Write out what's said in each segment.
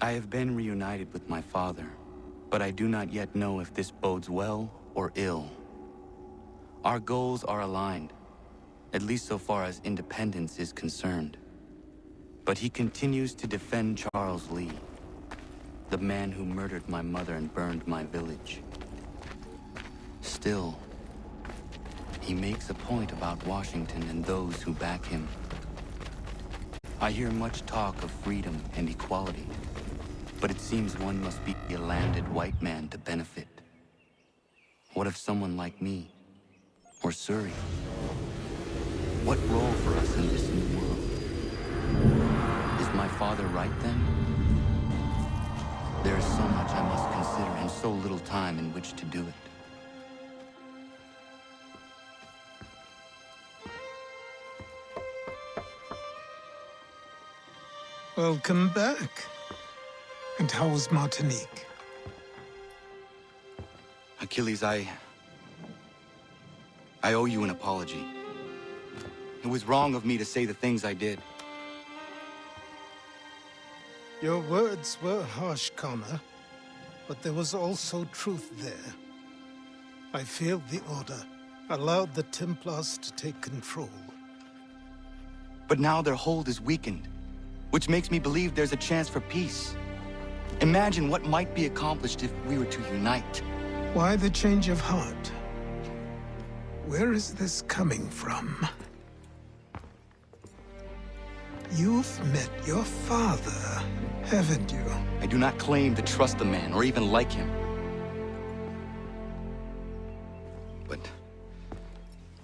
I have been reunited with my father, but I do not yet know if this bodes well or ill. Our goals are aligned, at least so far as independence is concerned. But he continues to defend Charles Lee, the man who murdered my mother and burned my village. Still, he makes a point about Washington and those who back him. I hear much talk of freedom and equality, but it seems one must be a landed white man to benefit. What of someone like me, or Surrey? What role for us in this new world? Is my father right then? There is so much I must consider and so little time in which to do it. Welcome back. And how was Martinique? Achilles, I owe you an apology. It was wrong of me to say the things I did. Your words were harsh, Connor, but there was also truth there. I failed the Order, allowed the Templars to take control. But now their hold is weakened, which makes me believe there's a chance for peace. Imagine what might be accomplished if we were to unite. Why the change of heart? Where is this coming from? You've met your father, haven't you? I do not claim to trust the man or even like him. But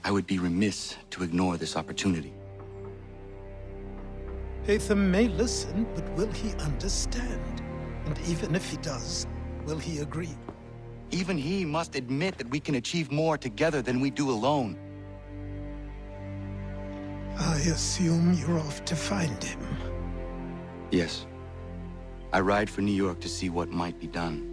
I would be remiss to ignore this opportunity. Hatham may listen, but will he understand? And even if he does, will he agree? Even he must admit that we can achieve more together than we do alone. I assume you're off to find him. Yes. I ride for New York to see what might be done.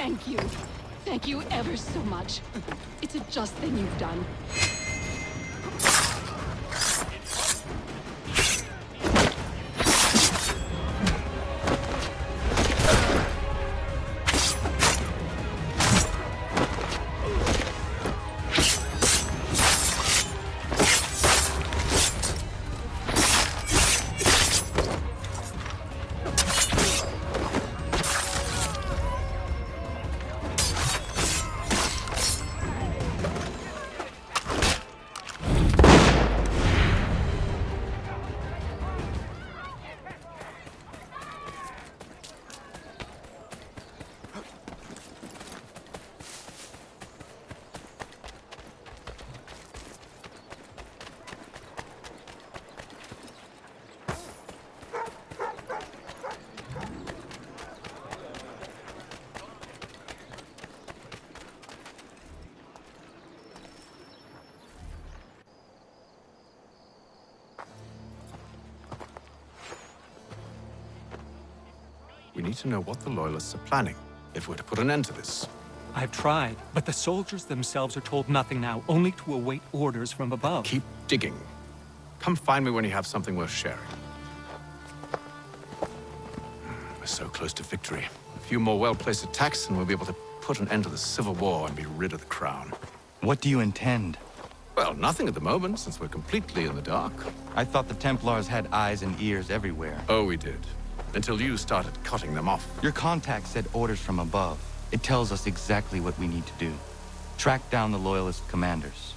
Thank you. Thank you ever so much. It's a just thing you've done. We need to know what the Loyalists are planning, if we're to put an end to this. I've tried, but the soldiers themselves are told nothing now, only to await orders from above. Keep digging. Come find me when you have something worth sharing. We're so close to victory. A few more well-placed attacks and we'll be able to put an end to the Civil War and be rid of the Crown. What do you intend? Well, nothing at the moment, since we're completely in the dark. I thought the Templars had eyes and ears everywhere. Oh, we did. Until you started cutting them off. Your contact said orders from above. It tells us exactly what we need to do. Track down the Loyalist commanders.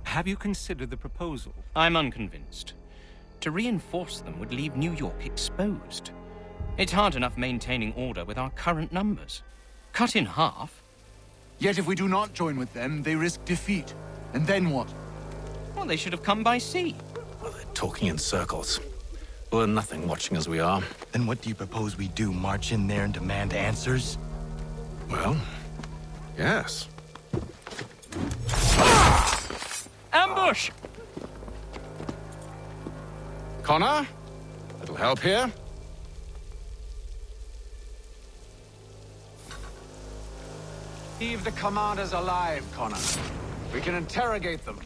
Have you considered the proposal? I'm unconvinced. To reinforce them would leave New York exposed. It's hard enough maintaining order with our current numbers. Cut in half? Yet if we do not join with them, they risk defeat. And then what? Well, they should have come by sea. Well, they're talking in circles. We'll learn nothing watching as we are. Then what do you propose we do? March in there and demand answers? Well, yes. Ambush! Connor? Little help here? Leave the commanders alive, Connor. We can interrogate them.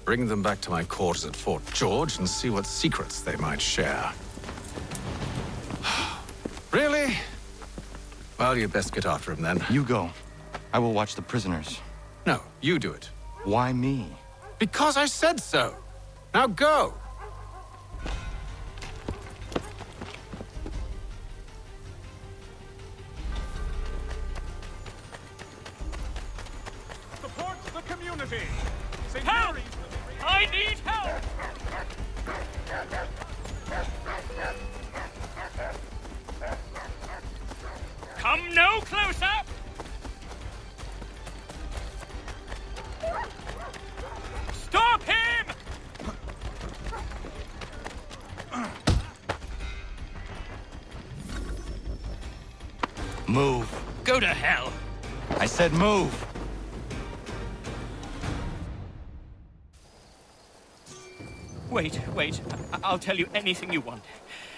Bring them back to my quarters at Fort George and see what secrets they might share. Really? Well, you best get after him then. You go. I will watch the prisoners. No, you do it. Why me? Because I said so. Now go! Support the community! Help! I need help! Come no closer! Stop him! Move. Go to hell! I said move. Wait. I'll tell you anything you want.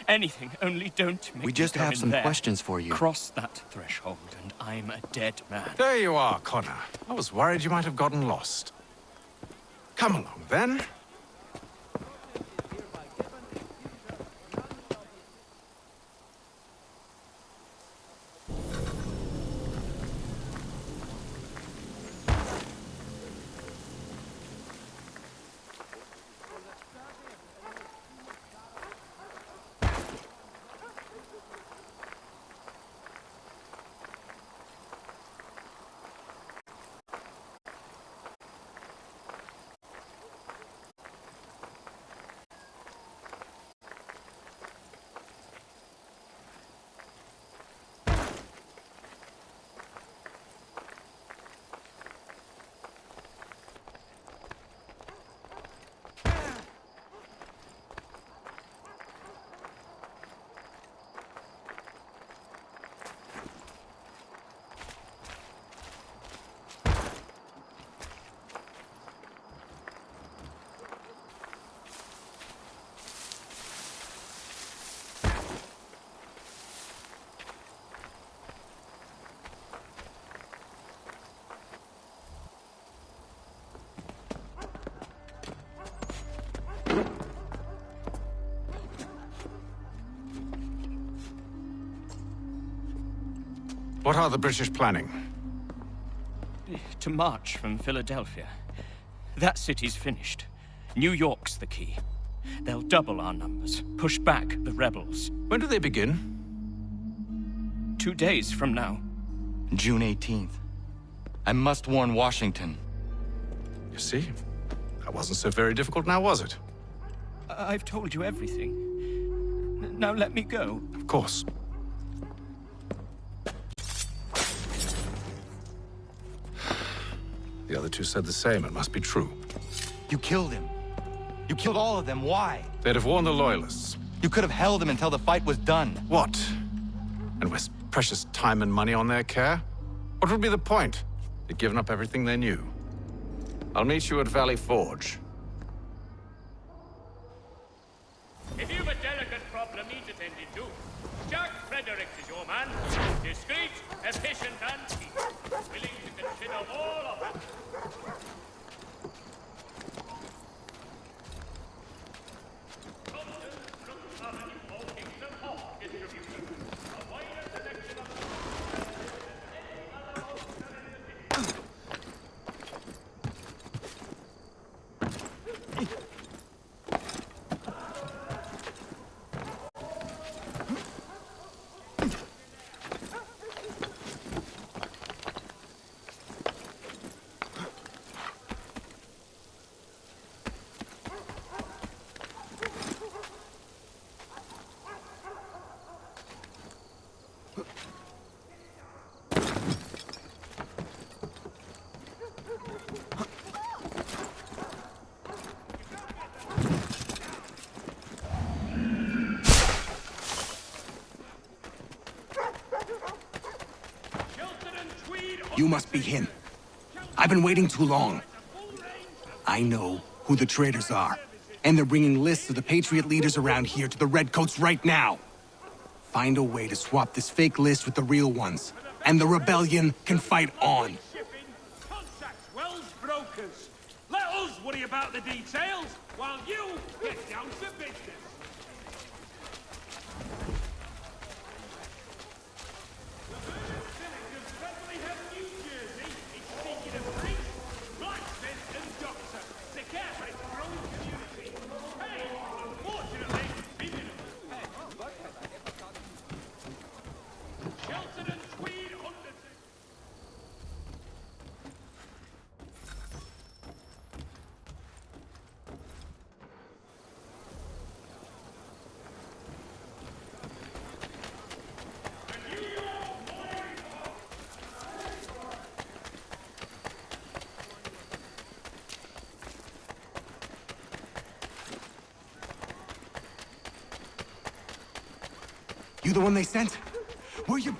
Anything, only don't make We just me go have in some there. questions for you. Cross that threshold, and I'm a dead man. There you are, Connor. I was worried you might have gotten lost. Come along, then. What are the British planning? To march from Philadelphia. That city's finished. New York's the key. They'll double our numbers, push back the rebels. When do they begin? 2 days from now. June 18th. I must warn Washington. You see? That wasn't so very difficult now, was it? I've told you everything. Now let me go. Of course. The other two said the same. It must be true. You killed him. You killed all of them. Why? They'd have warned the Loyalists. You could have held him until the fight was done. What? And waste precious time and money on their care? What would be the point? They'd given up everything they knew. I'll meet you at Valley Forge. If you've a delicate problem needs attending to, Jack Fredericks is your man. Discreet, efficient, and keen. Willing to consider all of it. You must be him. I've been waiting too long. I know who the traitors are, and they're bringing lists of the Patriot leaders around here to the Redcoats right now. Find a way to swap this fake list with the real ones, and the rebellion can fight on. Contacts, Wells Brokers. Let us worry about the details while you get down to business. The Bernard Village of Bethlehem, New Jersey is seeking a priest, blacksmith, and doctor to care for its growing community. Hey, unfortunately, minimal. Shelton and Tweed undertaking. You the one they sent? Were you...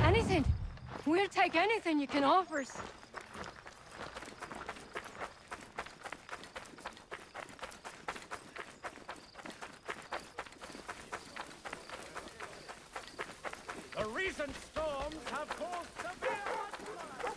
Anything. We'll take anything you can offer us. The recent storms have caused severe mudslides.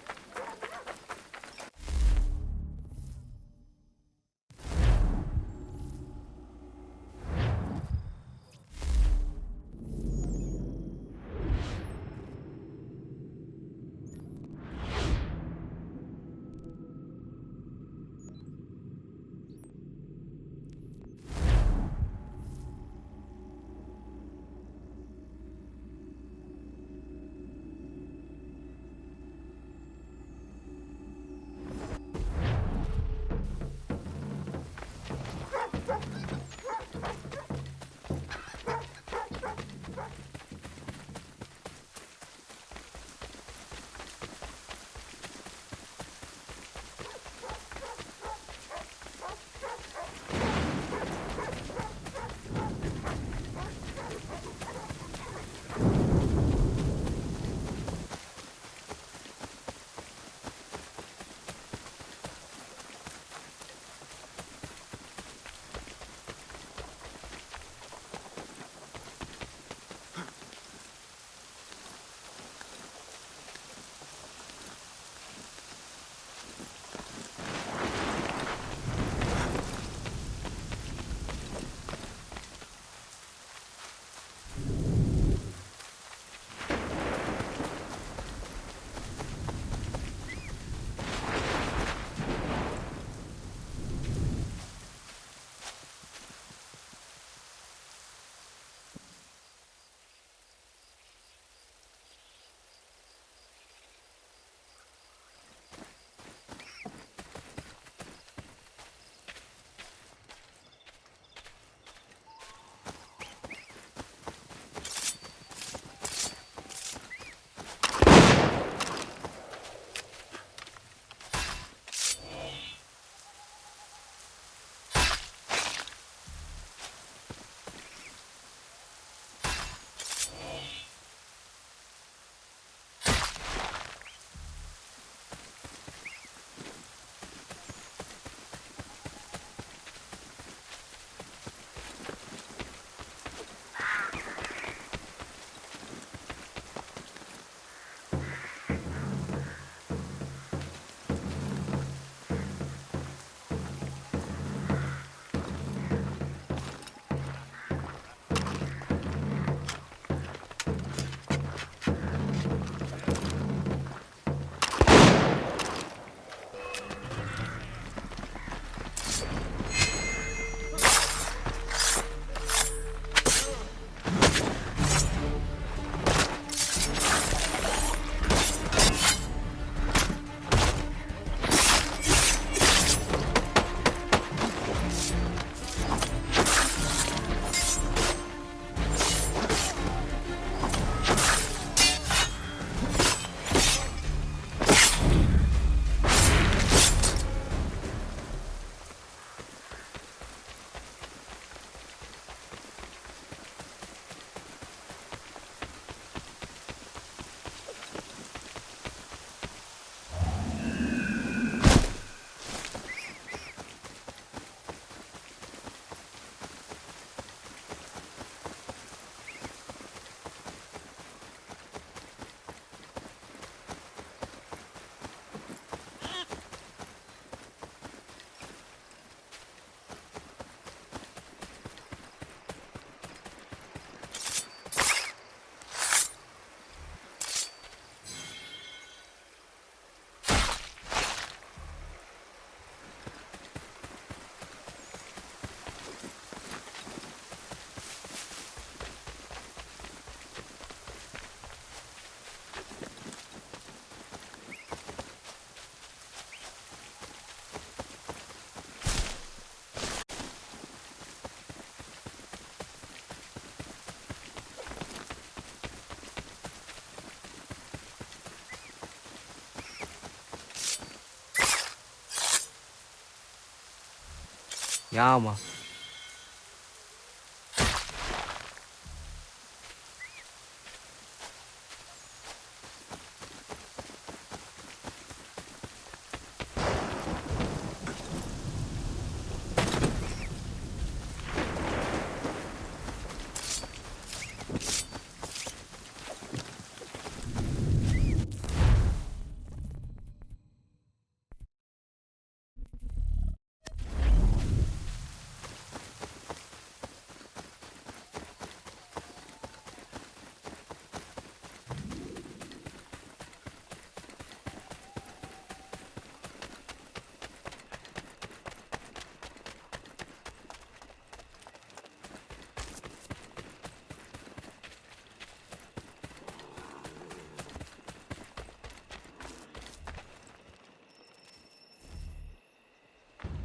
Yama.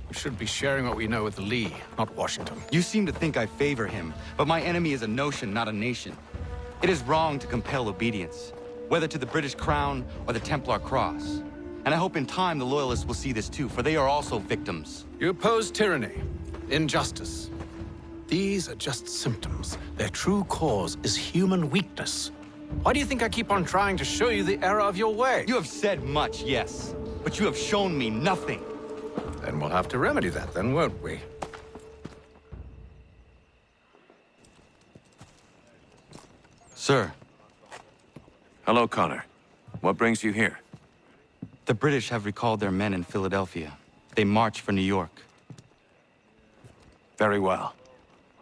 We should be sharing what we know with Lee, not Washington. You seem to think I favor him, but my enemy is a notion, not a nation. It is wrong to compel obedience, whether to the British Crown or the Templar Cross. And I hope in time the Loyalists will see this too, for they are also victims. You oppose tyranny, injustice. These are just symptoms. Their true cause is human weakness. Why do you think I keep on trying to show you the error of your way? You have said much, yes, but you have shown me nothing. Then we'll have to remedy that then, won't we? Sir, Hello, Connor. What brings you here? the British have recalled their men in Philadelphia. They march for New York. Very well.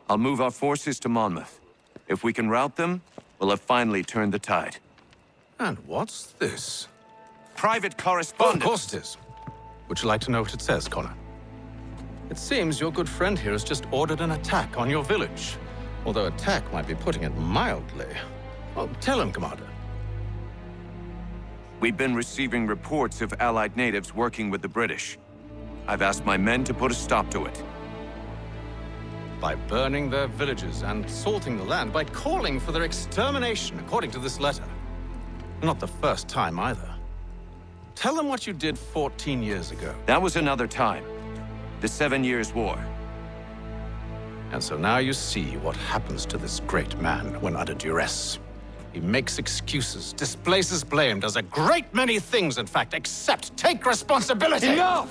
I'll move our forces to Monmouth. If we can rout them, we'll have finally turned the tide. And what's this? Private Oh, correspondence! of course it is. Would you like to know what it says, Connor? It seems your good friend here has just ordered an attack on your village. Although attack might be putting it mildly. Well, tell him, Commander. We've been receiving reports of Allied natives working with the British. I've asked my men to put a stop to it. By burning their villages and salting the land, by calling for their extermination, according to this letter. Not the first time, either. Tell them what you did 14 years ago. That was another time. The 7 Years' War. And so now you see what happens to this great man when under duress. He makes excuses, displaces blame, does a great many things, in fact, except take responsibility! Enough!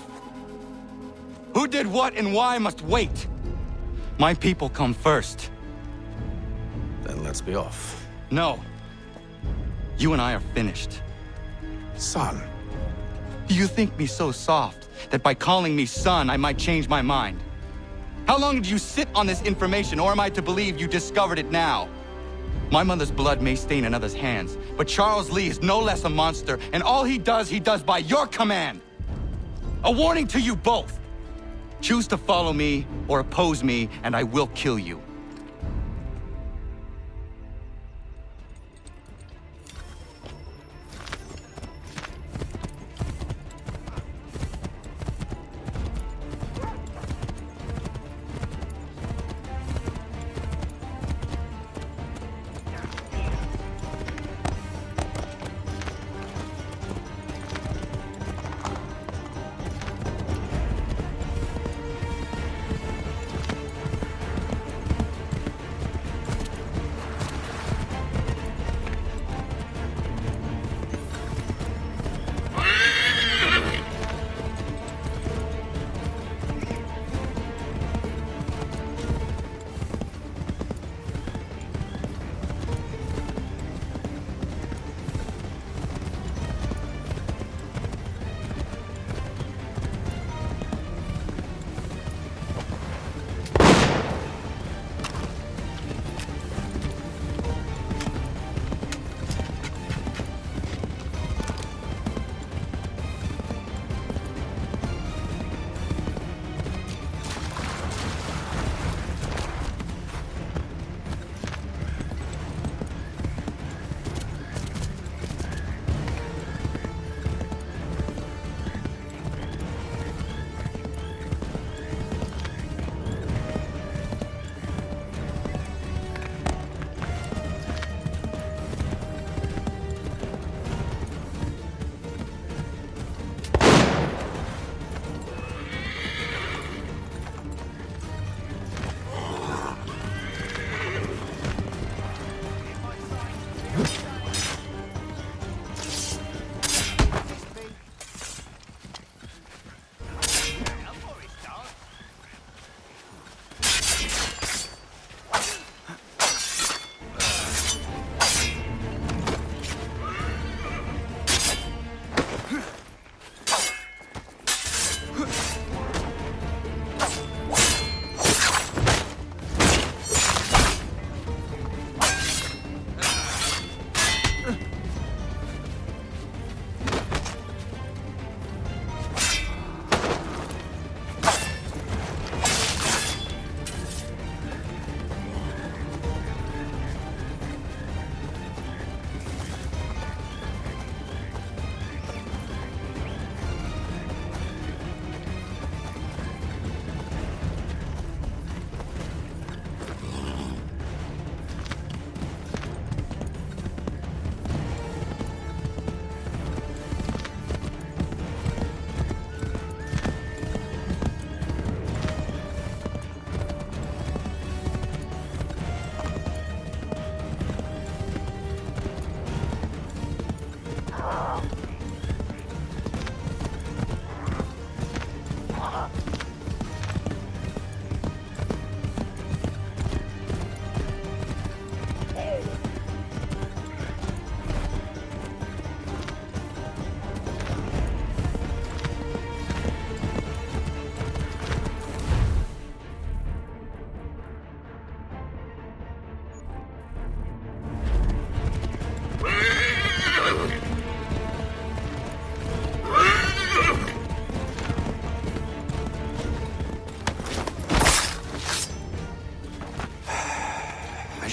Who did what and why must wait. My people come first. Then let's be off. No. You and I are finished. Son. Do you think me so soft that by calling me son, I might change my mind? How long did you sit on this information, or am I to believe you discovered it now? My mother's blood may stain another's hands, but Charles Lee is no less a monster, and all he does by your command. A warning to you both. Choose to follow me or oppose me, and I will kill you.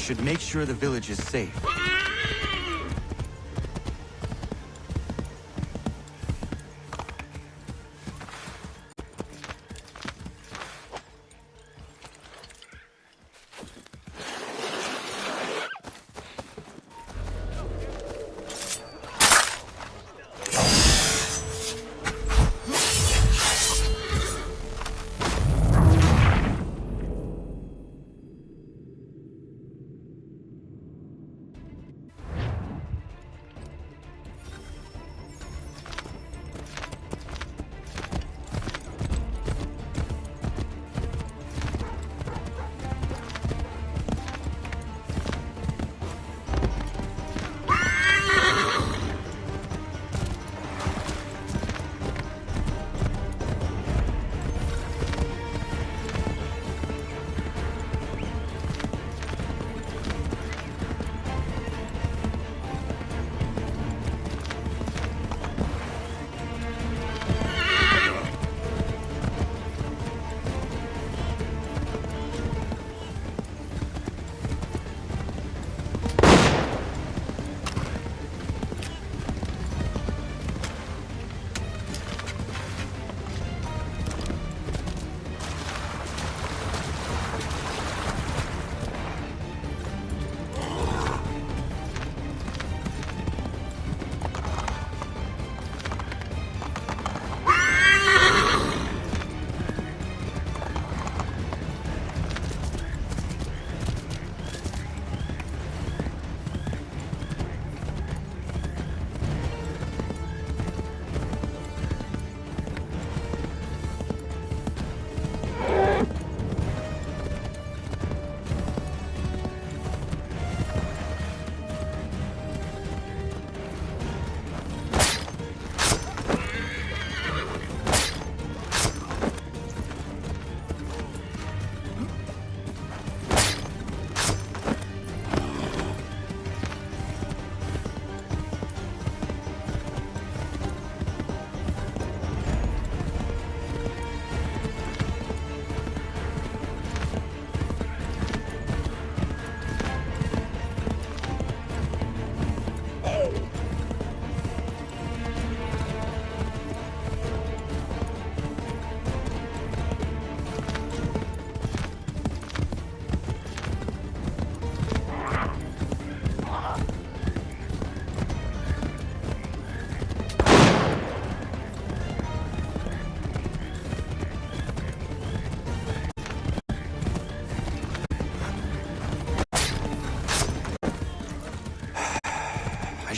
should make sure the village is safe.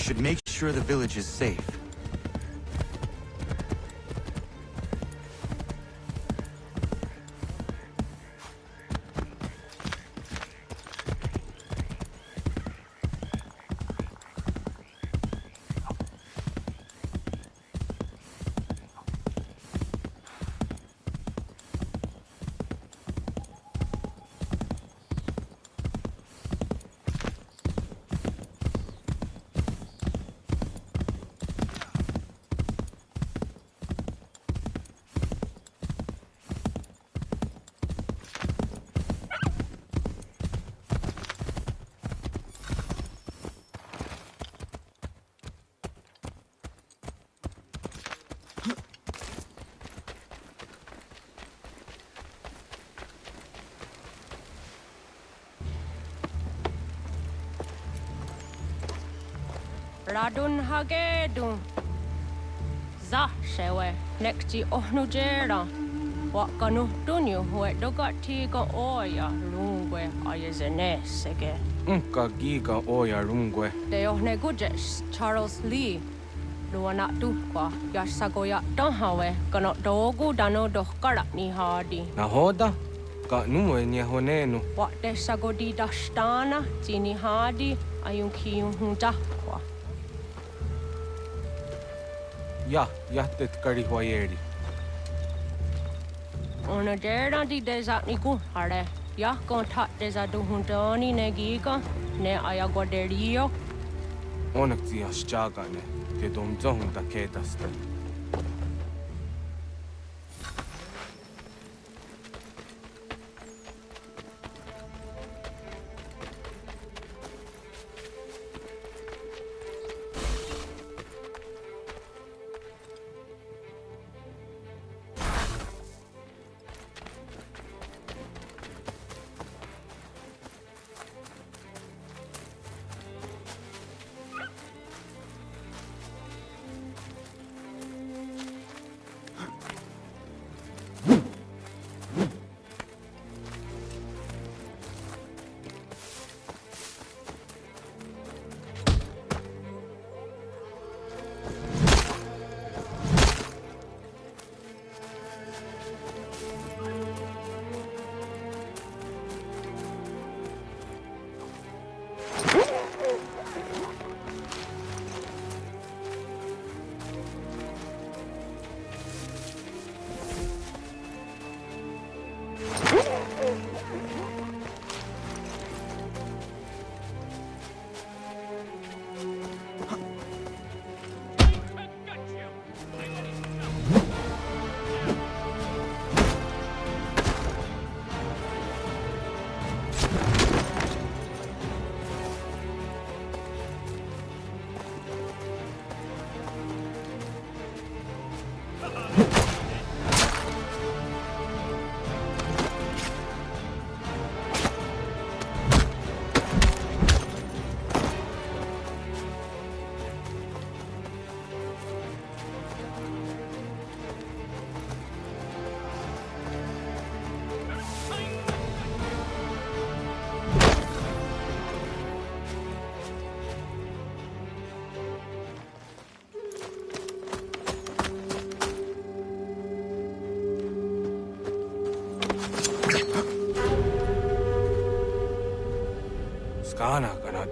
Should make sure the village is safe. Radun hagedun. Za shewe nekti ohnujera. Wakanu dunyu hue dogati ga oya lungwe ayezene sege. Unka giga oya lungwe. De ohne gujes Charles Lee. Luana tukwa yasagoya danhawe kano dogu dano dohkara ni hadi. Nahoda? Ka numwe nye honenu. Wakte sagodi dashtana tini hadi ayunkiyun hundakwa. Jahtet karihuajeri. Ona dera di desa niku hare. Ya kontak desa duhundani negiga ne ayagoderio. Onak tias chagane. Te domzohun da kedaste.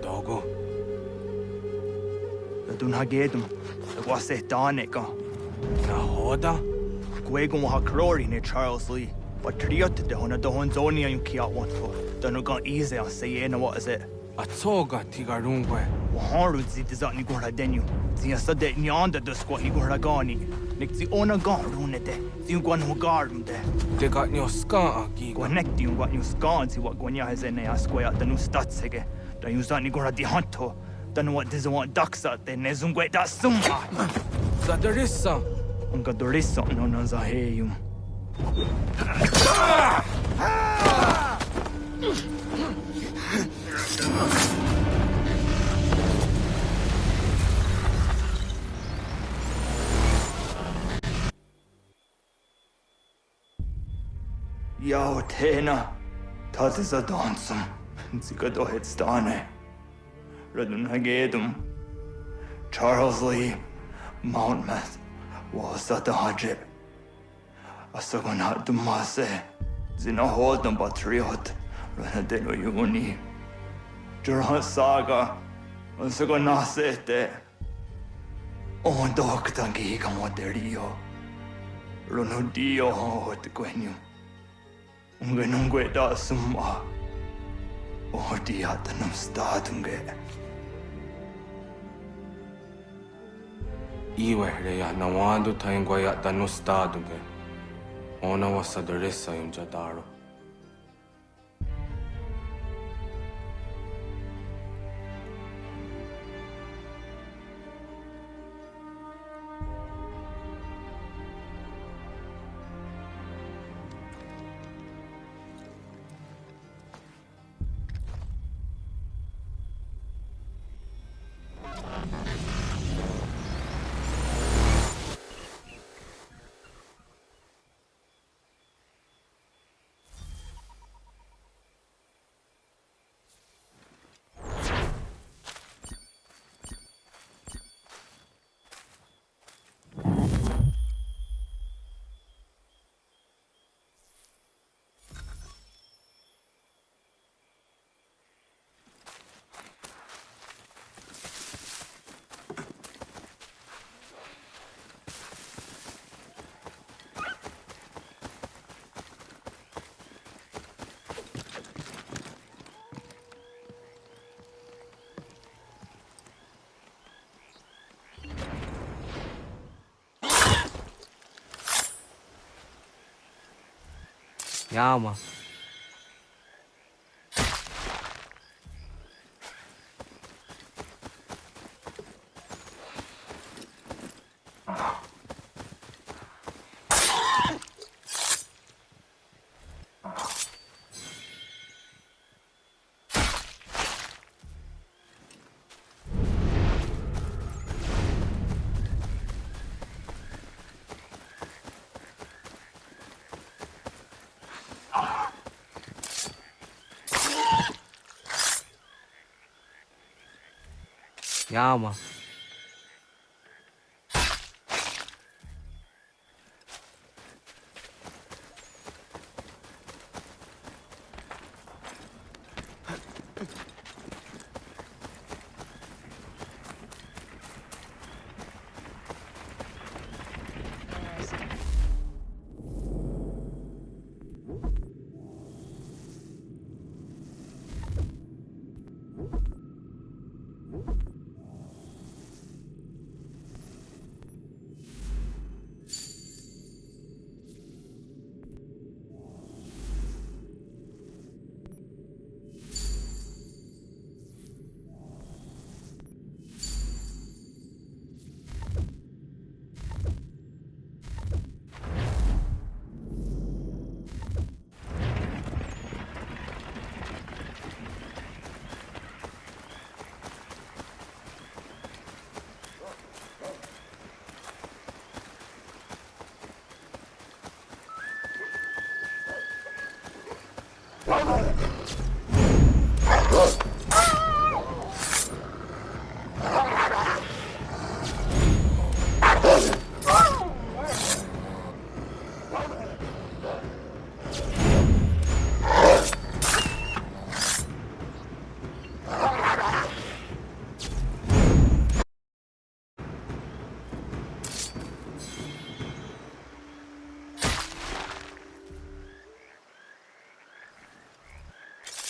dogo. Dun hagedum, was it Danica? Nahoda? Gwegum ha Crori ne Charles Lee. But Triot de Hona the Honzonia you kia want for. Dun got easy on say what is it? Atsoga tigarungwe. Haru zi dizani gora denu. Zia sade nyanda the squat he gora gani. Nick the ona garune de. Zi gwan ho garum de. They got your ska agi. Connect you what you scan see what Gwanya has in a square the new statsege. Da you zani gora di hanto. Then what does want ducks out there nezungwe da summa. Zadarissa. Unga dorissa no nazaheyum. Yao Tena, that is a dansum. Zigado Hitstane. Redun Hagedum. Charles Lee, Mountmouth, was at the Hajib. Asagonat Dumase, Zinahodam Batriot, Renadelo Uni. Jurhan Saga, Asagonasete. On Doctangi Camoderio. Runudio Hot Gwenum. Ungenungue da summa. O diatanum statunge. Iwe reya nawando taingwa ya danu staduge. Ona wasadarissa yung jadaro. Yama. Yama.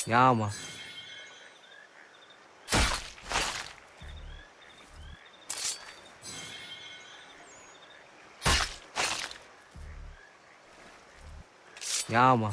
Yama. Yama.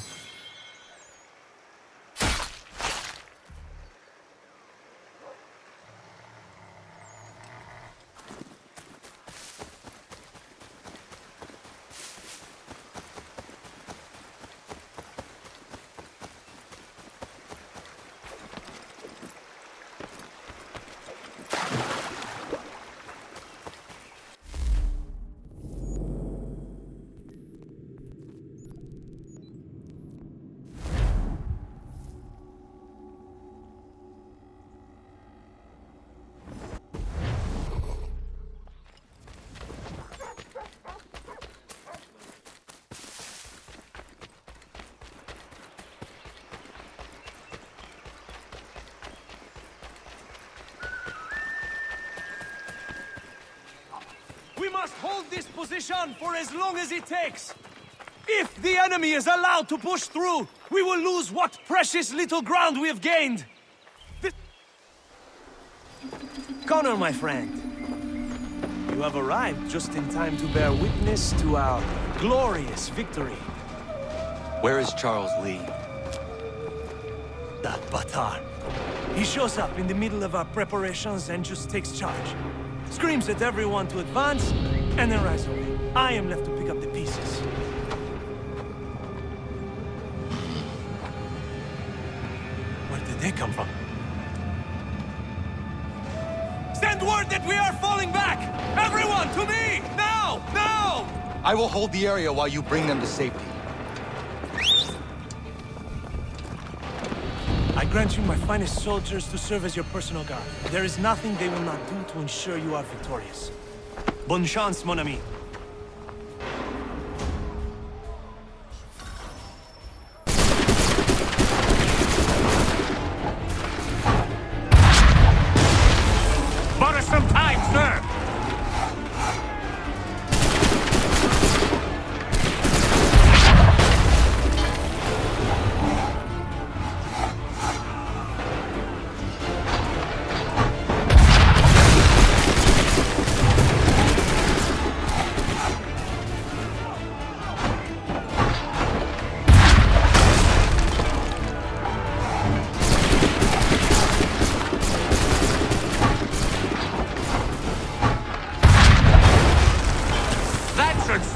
We must hold this position for as long as it takes. If the enemy is allowed to push through, we will lose what precious little ground we have gained. Connor, my friend, you have arrived just in time to bear witness to our glorious victory. Where is Charles Lee? That Batar. He shows up in the middle of our preparations and just takes charge. Screams at everyone to advance, and then rides away. I am left to pick up the pieces. Where did they come from? Send word that we are falling back! Everyone, to me! Now! Now! I will hold the area while you bring them to safety. I grant you my finest soldiers to serve as your personal guard. There is nothing they will not do to ensure you are victorious. Bonne chance, mon ami. Bought us some time, sir!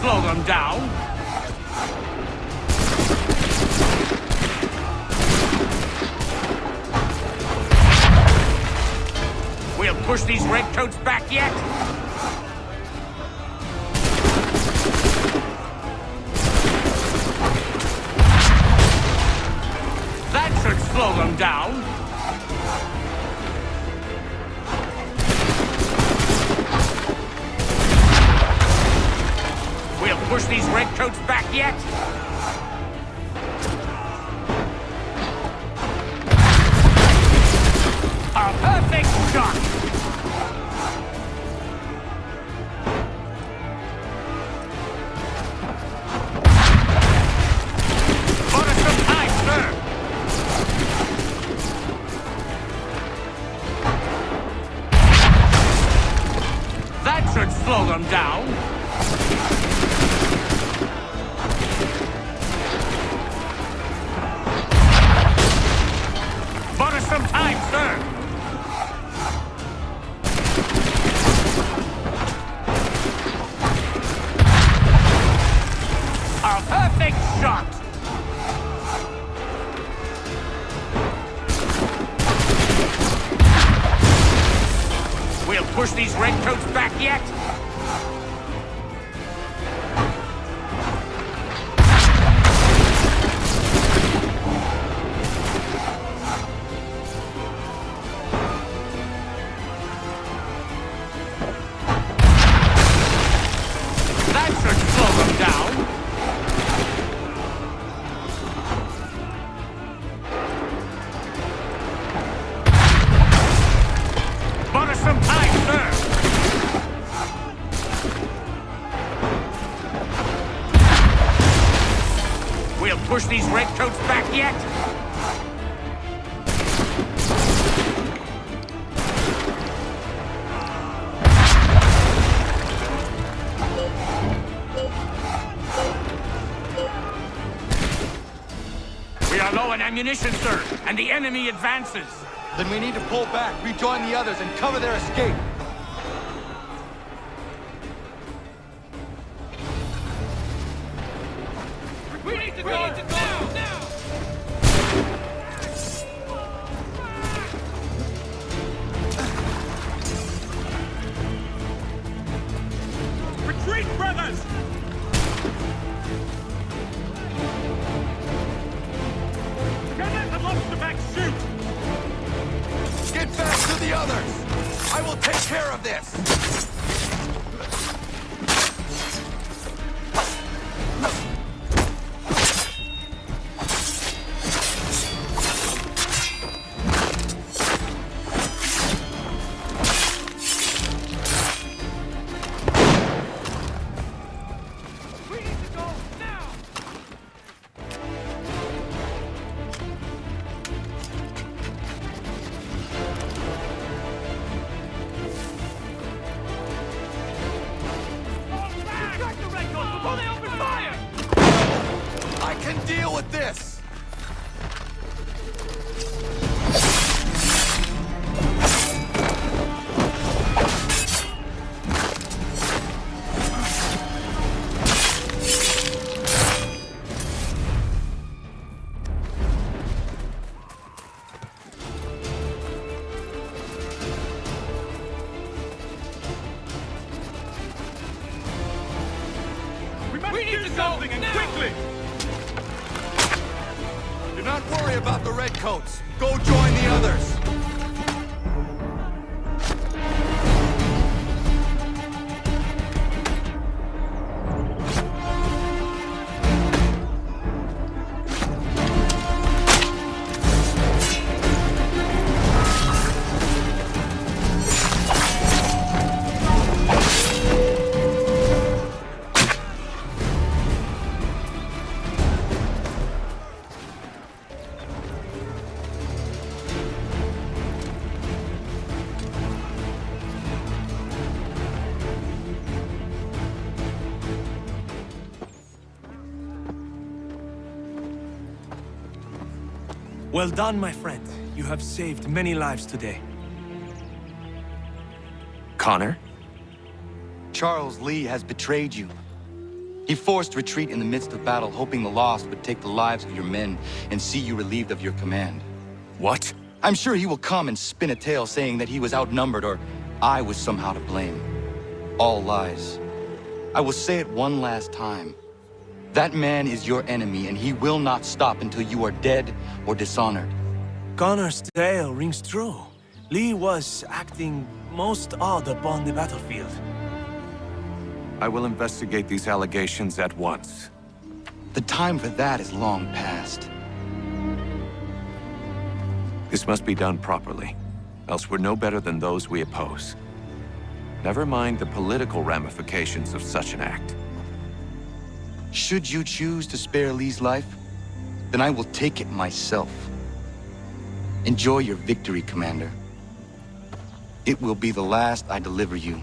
Slow them down. We'll push these redcoats back yet. That should slow them down. Push these redcoats back yet? A perfect shot! Bought us some time, sir! That should slow them down. Some time, sir! A perfect shot! We'll push these redcoats back yet? Push these redcoats back yet? ammo and ammunition, sir, and the enemy advances. Then we need to pull back, rejoin the others, and cover their escape. We need to go now! Retreat, brothers! Don't let the monster back shoot! Get back to the others! I will take care of this! I can deal with this! We need to do something, and quickly! Do not worry about the Redcoats. Go join the others. Well done, my friend. You have saved many lives today. Connor? Charles Lee has betrayed you. He forced retreat in the midst of battle, hoping the loss would take the lives of your men and see you relieved of your command. What? I'm sure he will come and spin a tale saying that he was outnumbered or I was somehow to blame. All lies. I will say it one last time. That man is your enemy, and he will not stop until you are dead or dishonored. Connor's tale rings true. Lee was acting most odd upon the battlefield. I will investigate these allegations at once. The time for that is long past. This must be done properly, else we're no better than those we oppose. Never mind the political ramifications of such an act. Should you choose to spare Lee's life, then I will take it myself. Enjoy your victory, Commander. It will be the last I deliver you.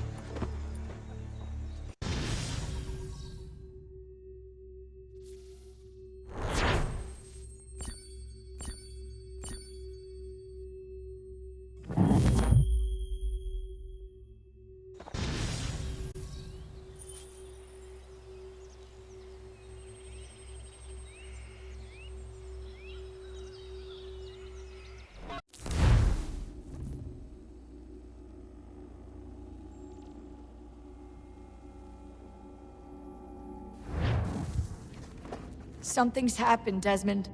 Something's happened, Desmond.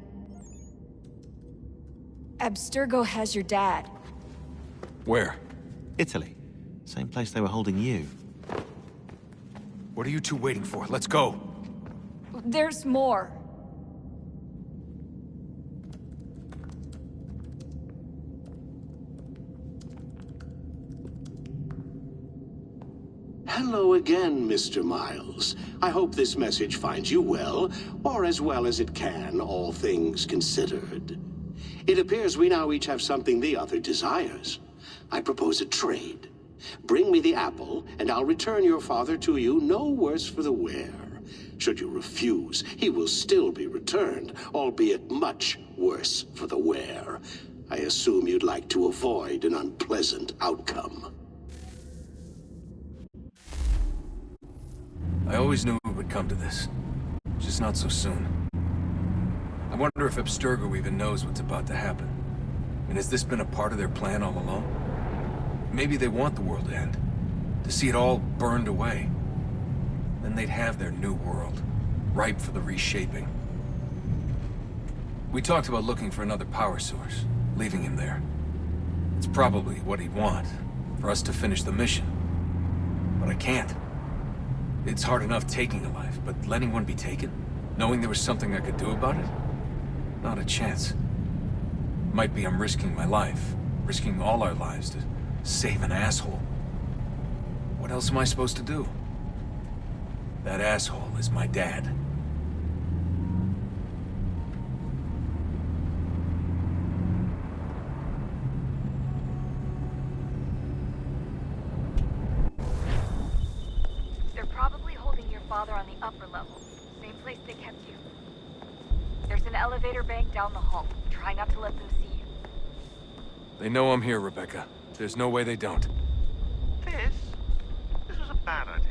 Abstergo has your dad. Where? Italy. Same place they were holding you. What are you two waiting for? Let's go. There's more. Hello again, Mr. Miles. I hope this message finds you well, or as well as it can, all things considered. It appears we now each have something the other desires. I propose a trade. Bring me the apple, and I'll return your father to you no worse for the wear. Should you refuse, he will still be returned, albeit much worse for the wear. I assume you'd like to avoid an unpleasant outcome. I always knew it would come to this. Just not so soon. I wonder if Abstergo even knows what's about to happen. And has this been a part of their plan all along? Maybe they want the world to end. To see it all burned away. Then they'd have their new world, ripe for the reshaping. We talked about looking for another power source, leaving him there. It's probably what he'd want, for us to finish the mission. But I can't. It's hard enough taking a life, but letting one be taken? Knowing there was something I could do about it? Not a chance. Might be I'm risking my life, risking all our lives to save an asshole. What else am I supposed to do? That asshole is my dad. They're probably holding your father on the upper level. Same place they kept you. There's an elevator bank down the hall. Try not to let them see you. They know I'm here, Rebecca. There's no way they don't. This was a bad idea.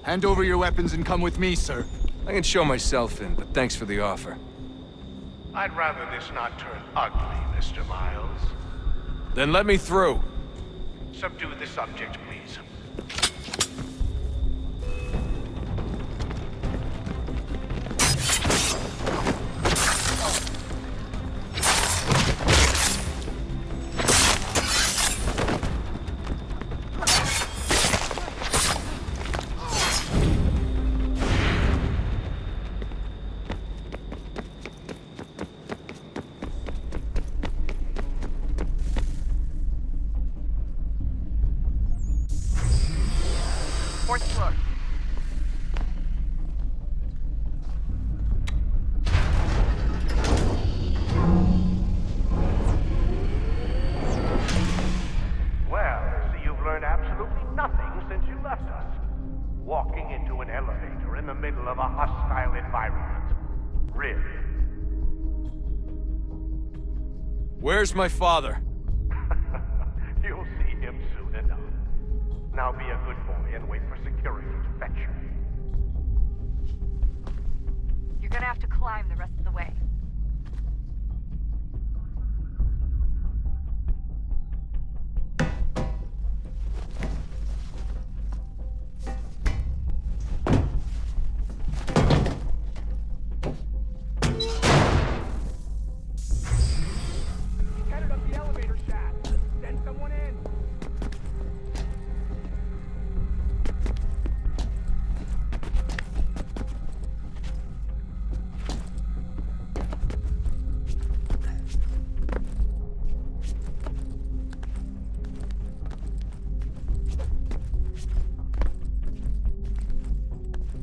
Hand over your weapons and come with me, sir. I can show myself in, but thanks for the offer. I'd rather this not turn ugly, Mr. Miles. Then let me through. Subdue the subject, please. Fourth floor. Well, so you've learned absolutely nothing since you left us. Walking into an elevator in the middle of a hostile environment. Really? Where's my father? You'll see him soon enough. Now be a good boy and wait for security to fetch you. You're gonna have to climb the rest of the way. Headed up the elevator shaft. Send someone in.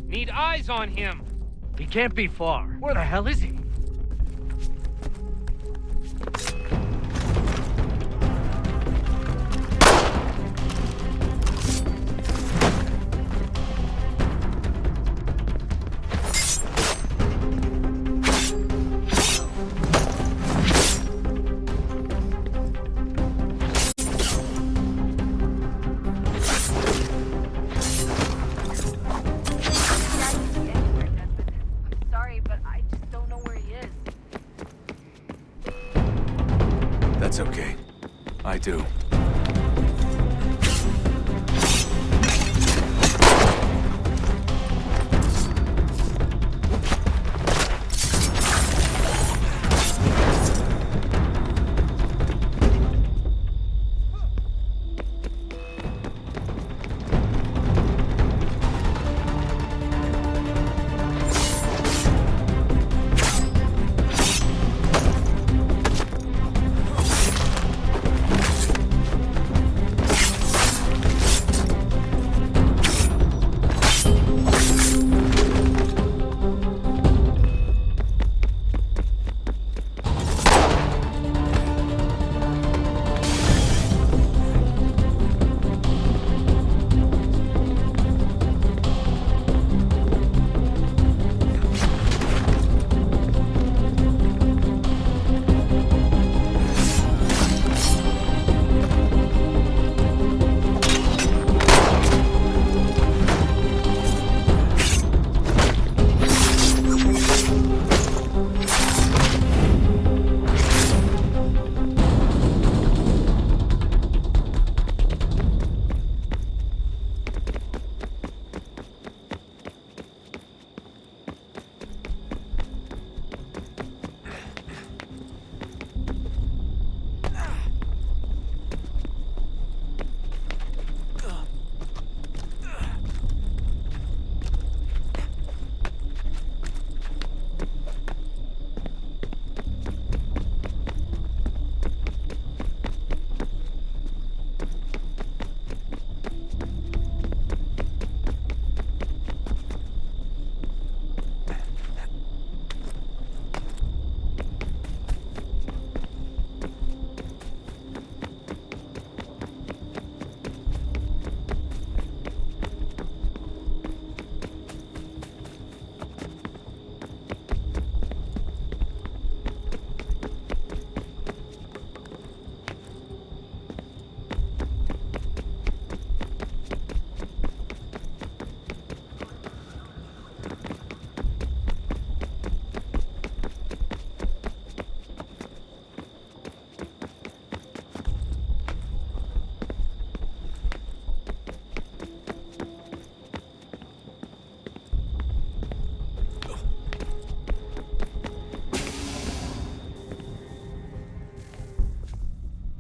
Need eyes on him. He can't be far. Where the hell is he? Sorry, but I just don't know where he is. That's okay. I do.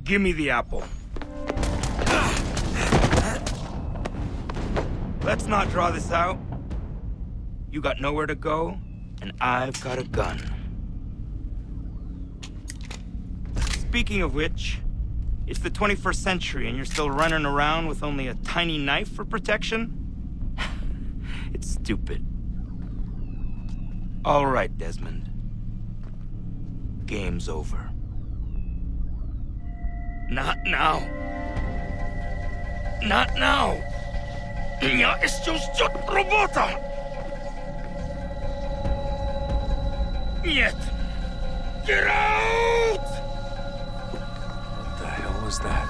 Give me the apple. Let's not draw this out. You got nowhere to go, and I've got a gun. Speaking of which, it's the 21st century and you're still running around with only a tiny knife for protection? It's stupid. All right, Desmond. Game's over. Not now. Not now. Я еще ждет работа. Нет. Get out! What the hell was that?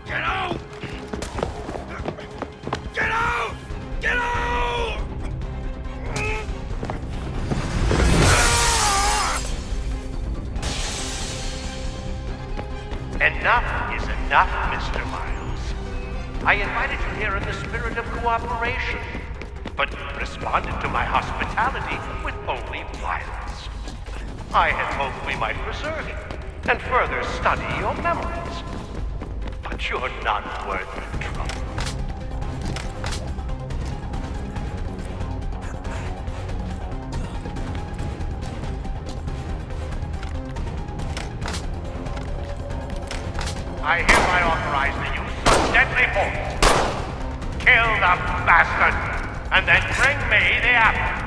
Get out! Get out! Get out! Enough is enough, Mr. Miles. I invited you here in the spirit of cooperation, but you responded to my hospitality with only violence. I had hoped we might preserve you and further study your memories. But you're not worth the trouble. I hereby authorize the use of deadly force. Kill the bastard, and then bring me the apple.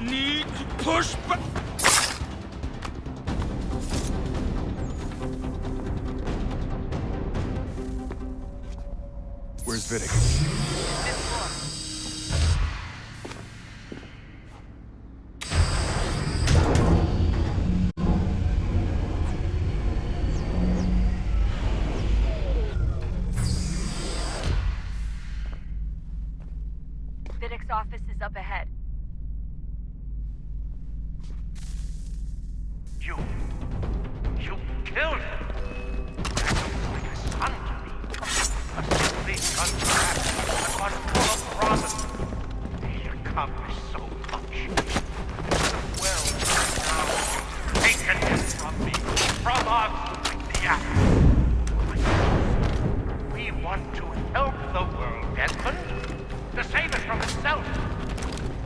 need to push back. Where's Vidic? Vidic's office is up ahead. You killed him. Like a son to me. A complete contract, and one full of promise. He accomplished so much. Well, now you've taken him from me, from us, the act. We want to help the world, Desmond, to save it from itself.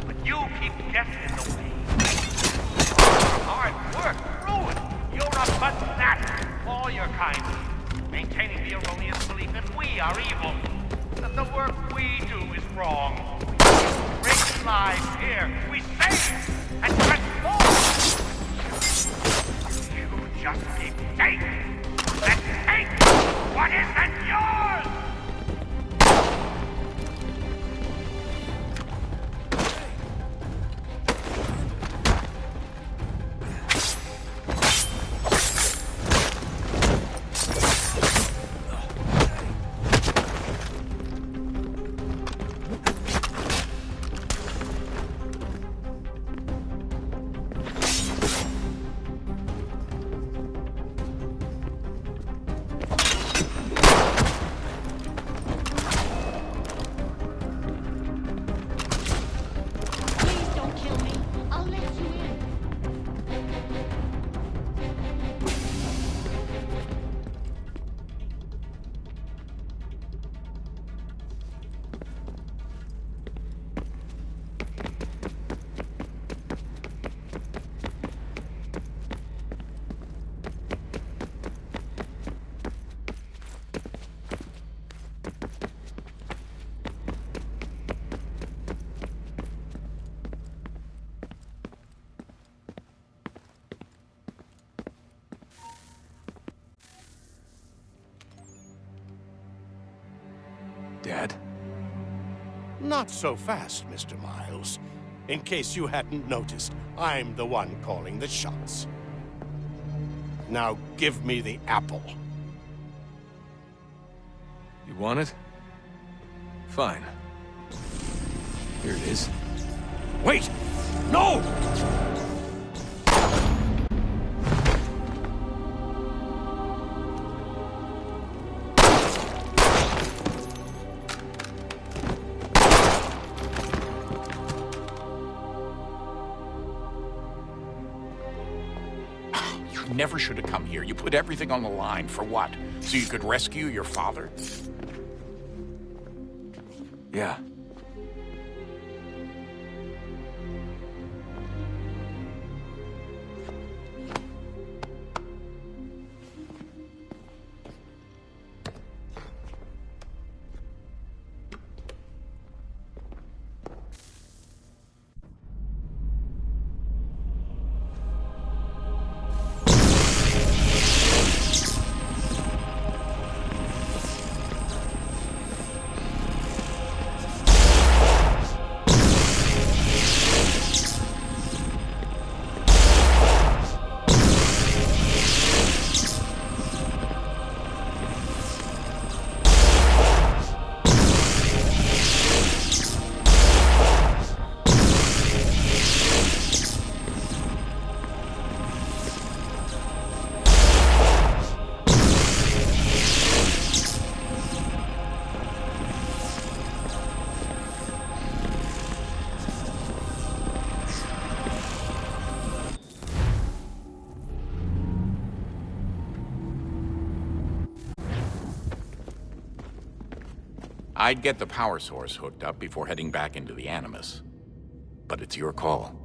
But you keep getting in the way. Hard work ruined. You're a fanatic. All your kind. Maintaining the erroneous belief that we are evil. That the work we do is wrong. We bring lives here. We save and transform. You just keep taking and take what isn't yours! Dad? Not so fast, Mr. Miles. In case you hadn't noticed, I'm the one calling the shots. Now give me the apple. You want it? Fine. Here it is. Wait! No! Never should have come here. You put everything on the line. For what? So you could rescue your father? Yeah. I'd get the power source hooked up before heading back into the Animus. But it's your call.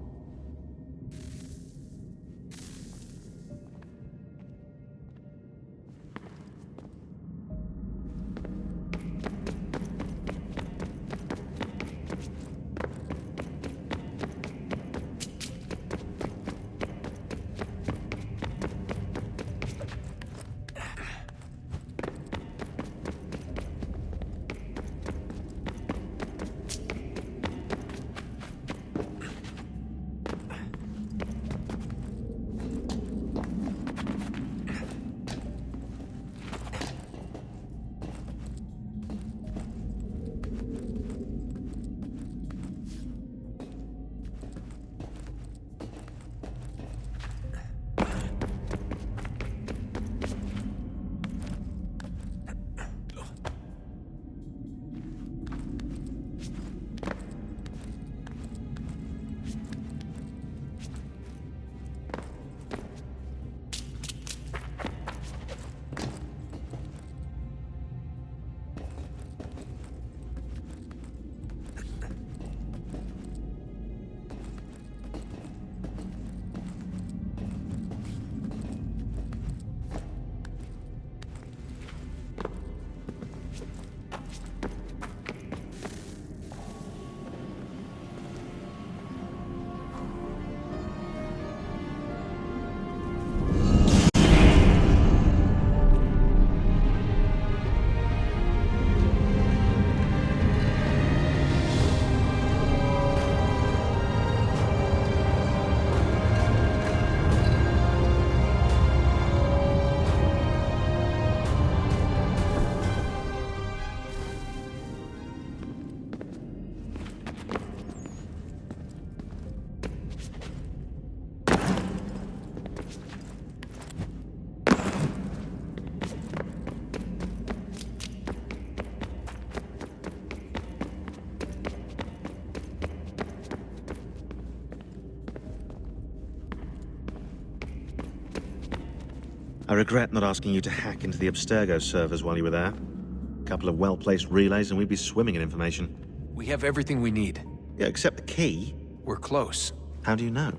I regret not asking you to hack into the Abstergo servers while you were there. A couple of well-placed relays and we'd be swimming in information. We have everything we need. Yeah, except the key. We're close. How do you know?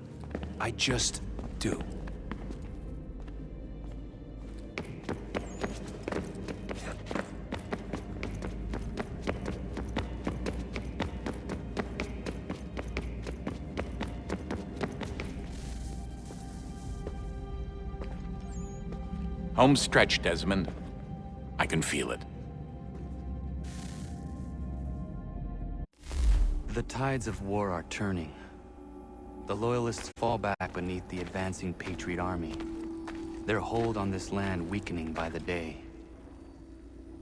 I just do. Home stretch, Desmond. I can feel it. The tides of war are turning. The Loyalists fall back beneath the advancing Patriot army, their hold on this land weakening by the day.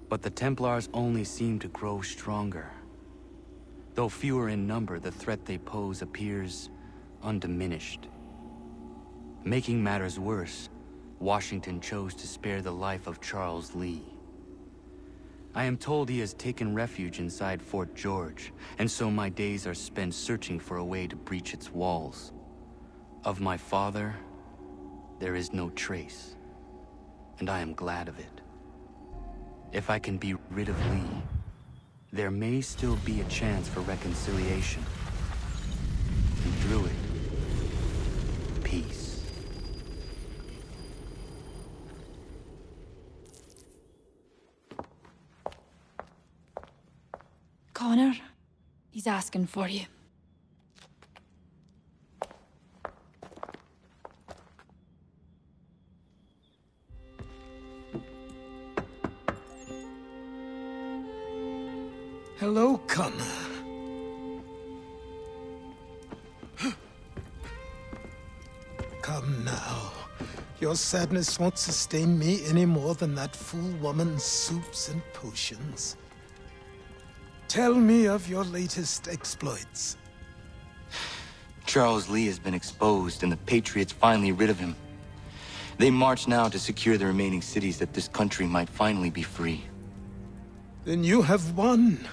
But the Templars only seem to grow stronger. Though fewer in number, the threat they pose appears undiminished. Making matters worse, Washington chose to spare the life of Charles Lee. I am told he has taken refuge inside Fort George, and so my days are spent searching for a way to breach its walls. Of my father, there is no trace, and I am glad of it. If I can be rid of Lee, there may still be a chance for reconciliation. And through it, peace. Connor, he's asking for you. Hello, Connor. Come now. Your sadness won't sustain me any more than that fool woman's soups and potions. Tell me of your latest exploits. Charles Lee has been exposed, and the Patriots finally rid of him. They march now to secure the remaining cities that this country might finally be free. Then you have won.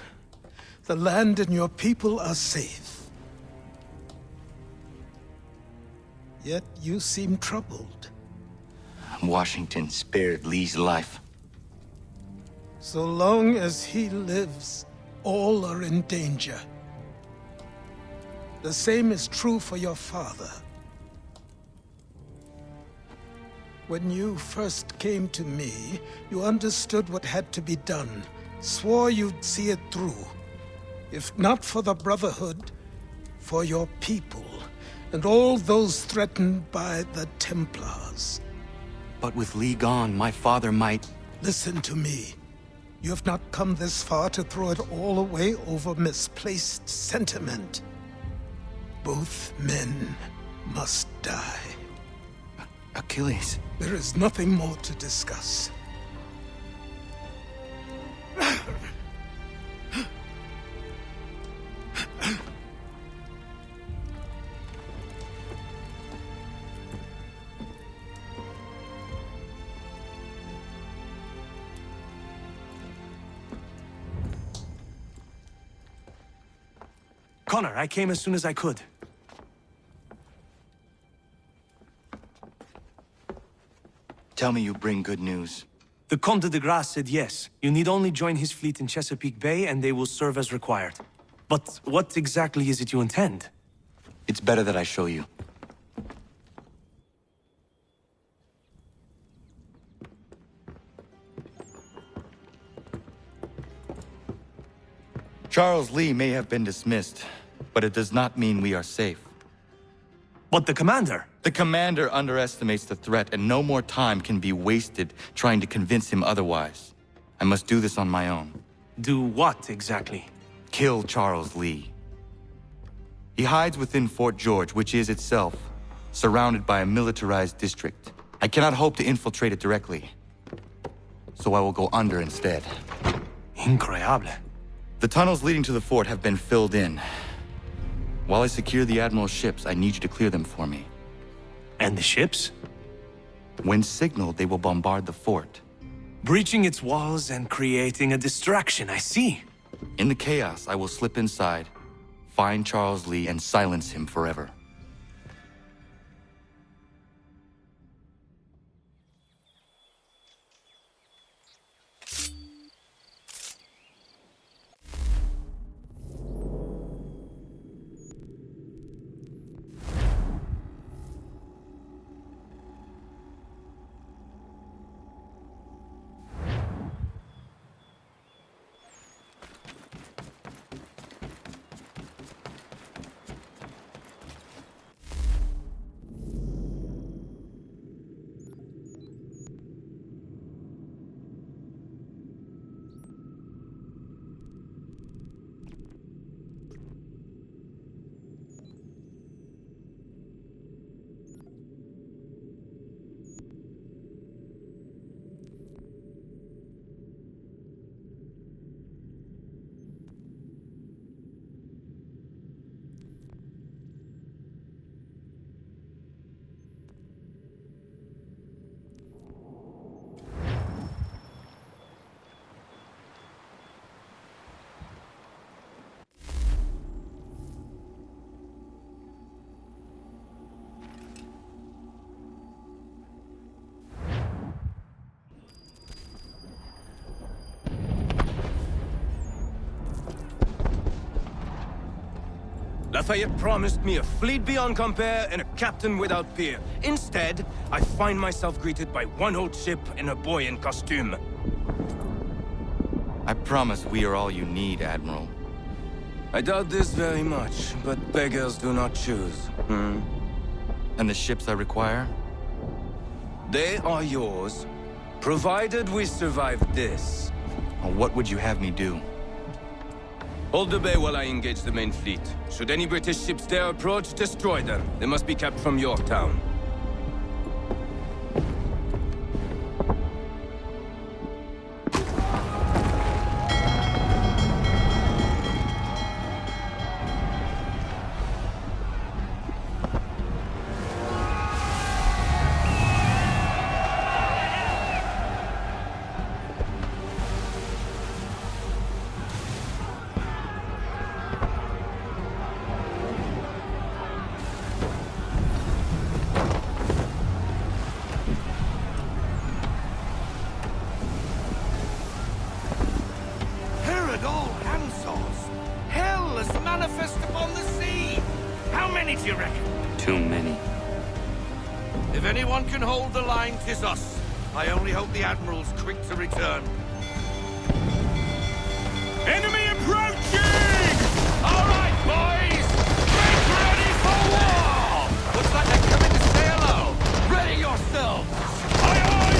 The land and your people are safe. Yet you seem troubled. Washington spared Lee's life. So long as he lives, all are in danger. The same is true for your father. When you first came to me, you understood what had to be done, swore you'd see it through. If not for the Brotherhood, for your people, and all those threatened by the Templars. But with Lee gone, my father might... Listen to me. You have not come this far to throw it all away over misplaced sentiment. Both men must die. Achilles. There is nothing more to discuss. Connor, I came as soon as I could. Tell me you bring good news. The Comte de Grasse said yes. You need only join his fleet in Chesapeake Bay and they will serve as required. But what exactly is it you intend? It's better that I show you. Charles Lee may have been dismissed, but it does not mean we are safe. But the commander? The commander underestimates the threat, and no more time can be wasted trying to convince him otherwise. I must do this on my own. Do what, exactly? Kill Charles Lee. He hides within Fort George, which is itself surrounded by a militarized district. I cannot hope to infiltrate it directly, so I will go under instead. Incroyable. The tunnels leading to the fort have been filled in. While I secure the Admiral's ships, I need you to clear them for me. And the ships? When signaled, they will bombard the fort. Breaching its walls and creating a distraction, I see. In the chaos, I will slip inside, find Charles Lee, and silence him forever. Lafayette promised me a fleet beyond compare and a captain without peer. Instead, I find myself greeted by one old ship and a boy in costume. I promise we are all you need, Admiral. I doubt this very much, but beggars do not choose. And the ships I require? They are yours, provided we survive this. What would you have me do? Hold the bay while I engage the main fleet. Should any British ships dare approach, destroy them. They must be kept from Yorktown. Herod all handsaws! Hell is manifest upon the sea! How many do you reckon? Too many. If anyone can hold the line, 'tis us. I only hope the Admiral's quick to return. Enemy approaching! All right, boys! Get ready for war! Looks like they're coming to say hello! Ready yourselves! Aye, aye!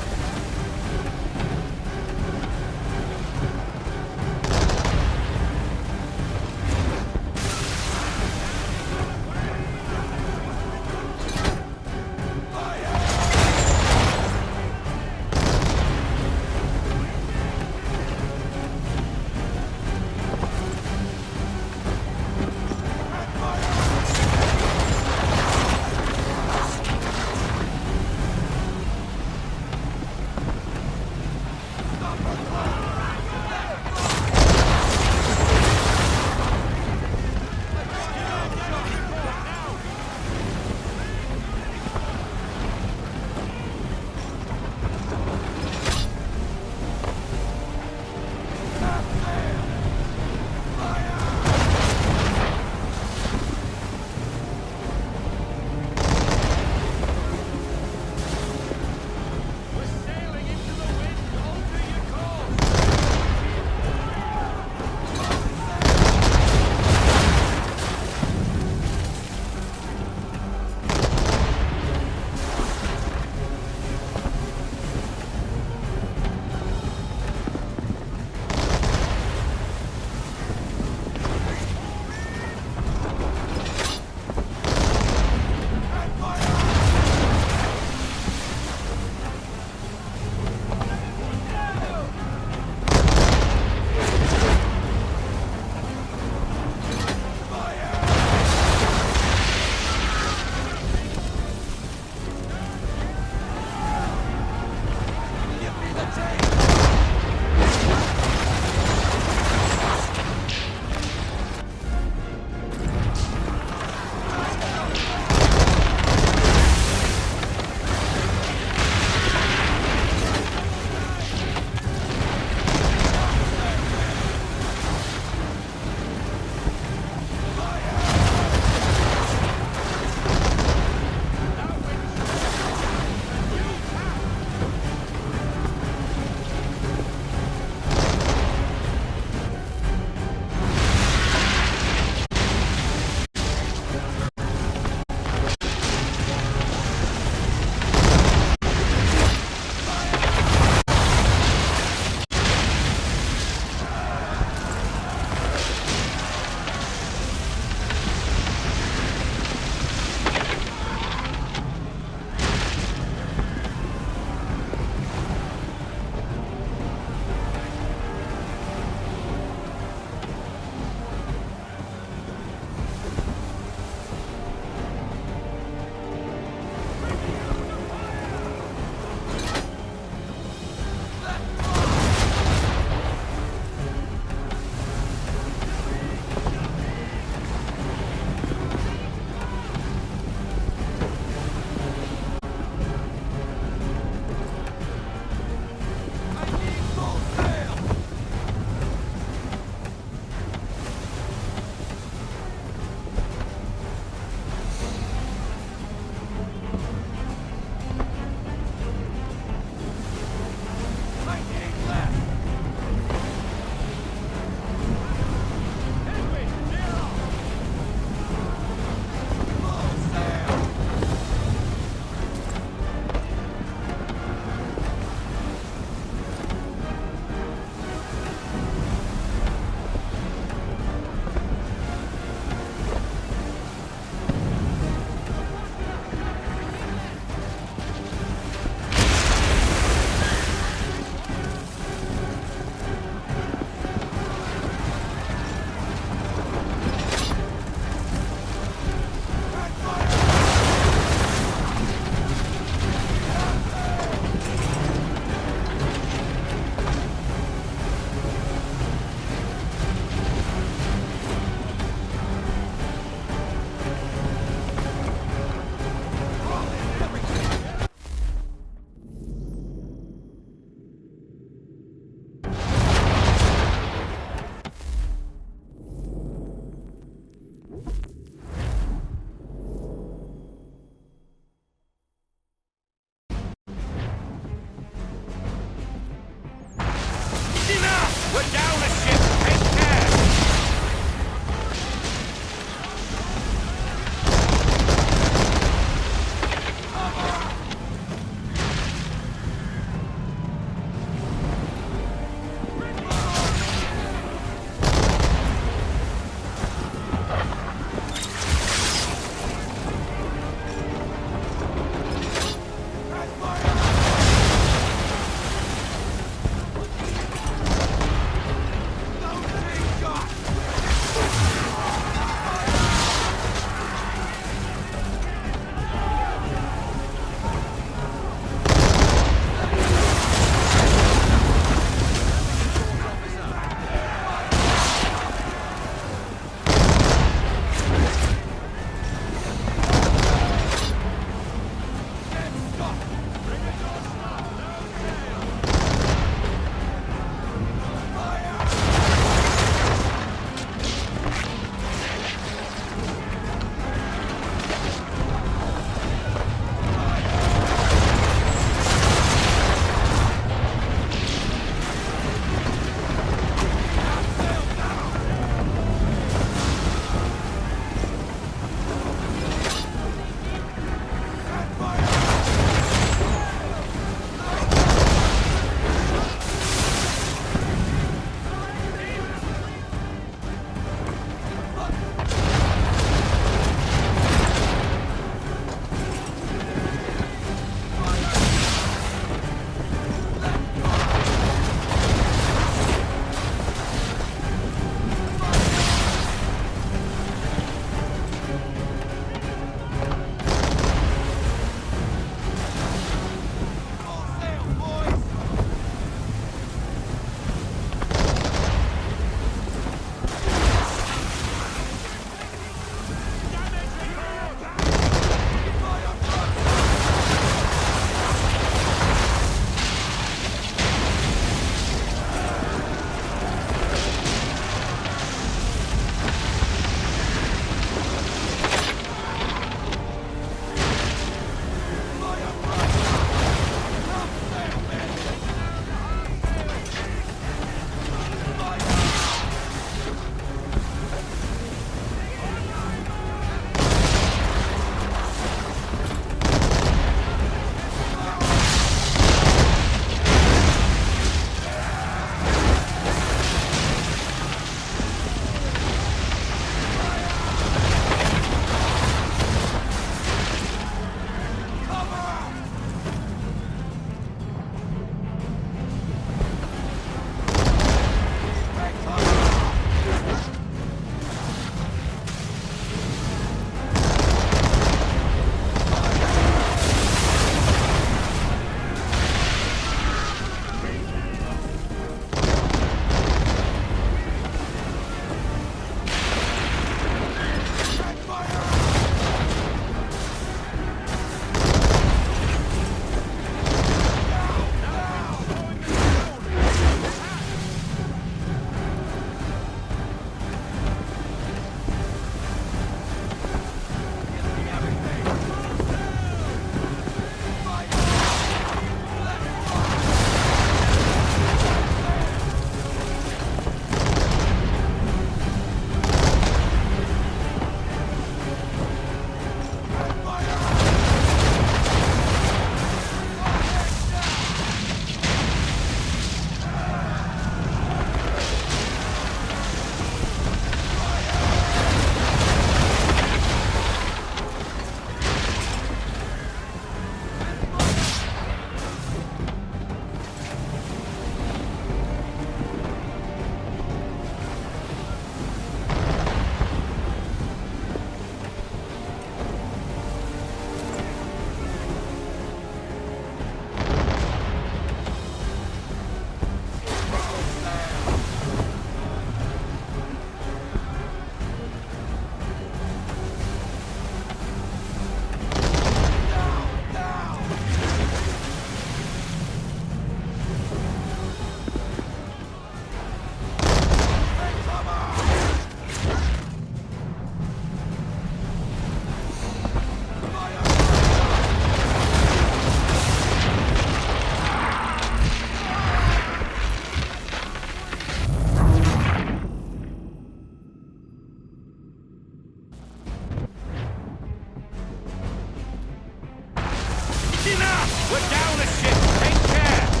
enough! We're down a ship! Take care!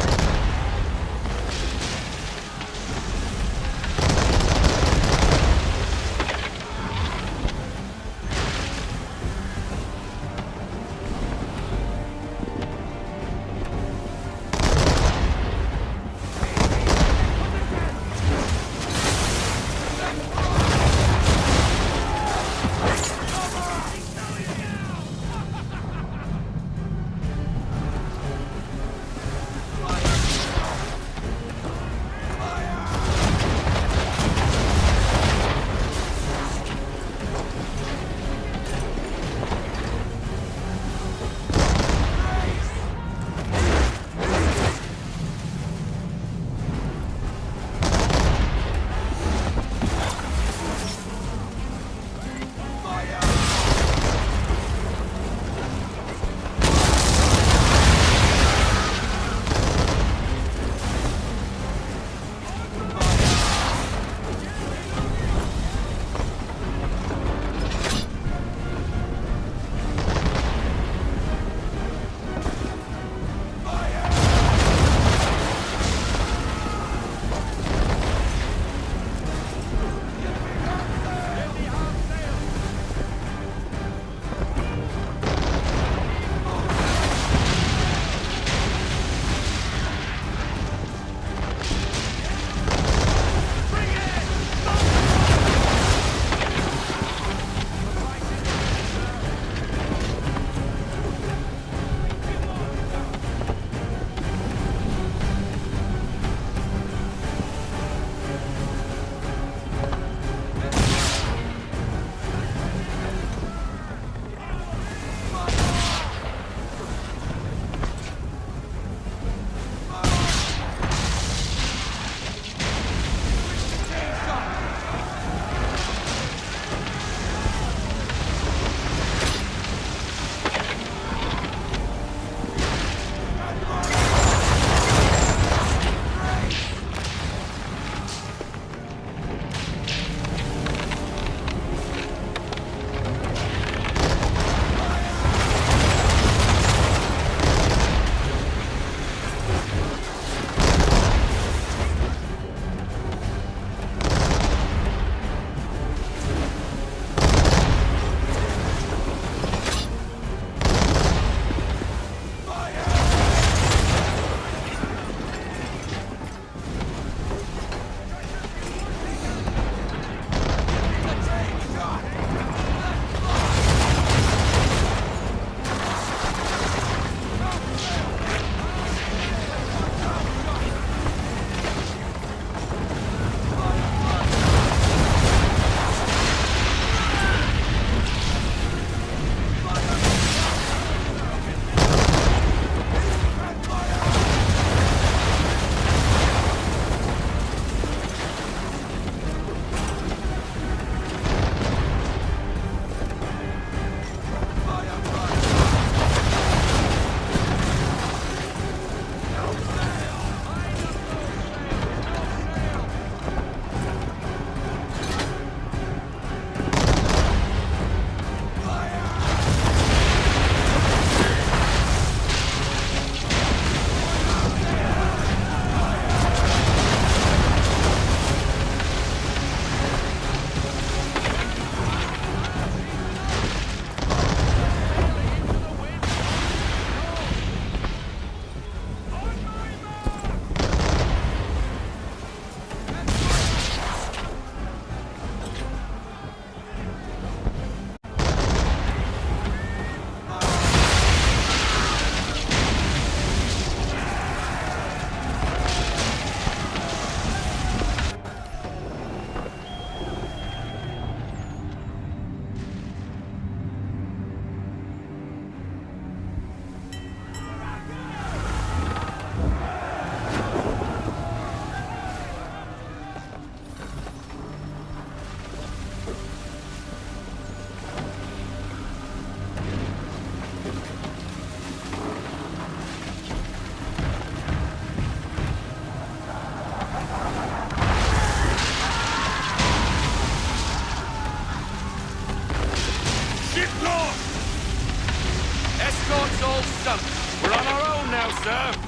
now, sir.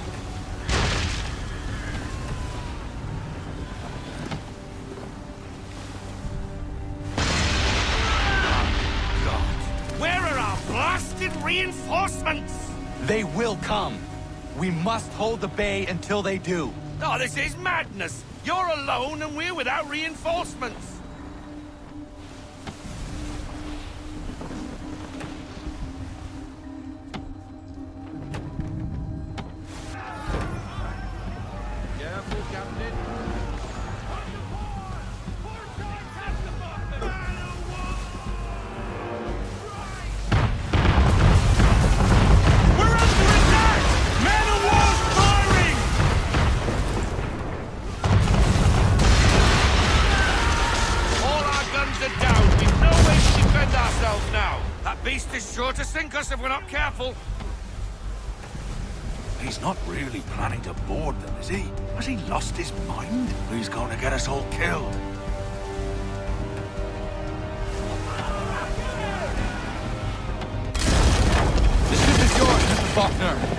Where are our blasted reinforcements? They will come. We must hold the bay until they do. Oh, this is madness! You're alone and we're without reinforcements! Careful, Captain. That beast is sure to sink us if we're not careful. He's not really planning to board them, is he? Has he lost his mind? He's going to get us all killed. The ship is yours, Mr. Faulkner.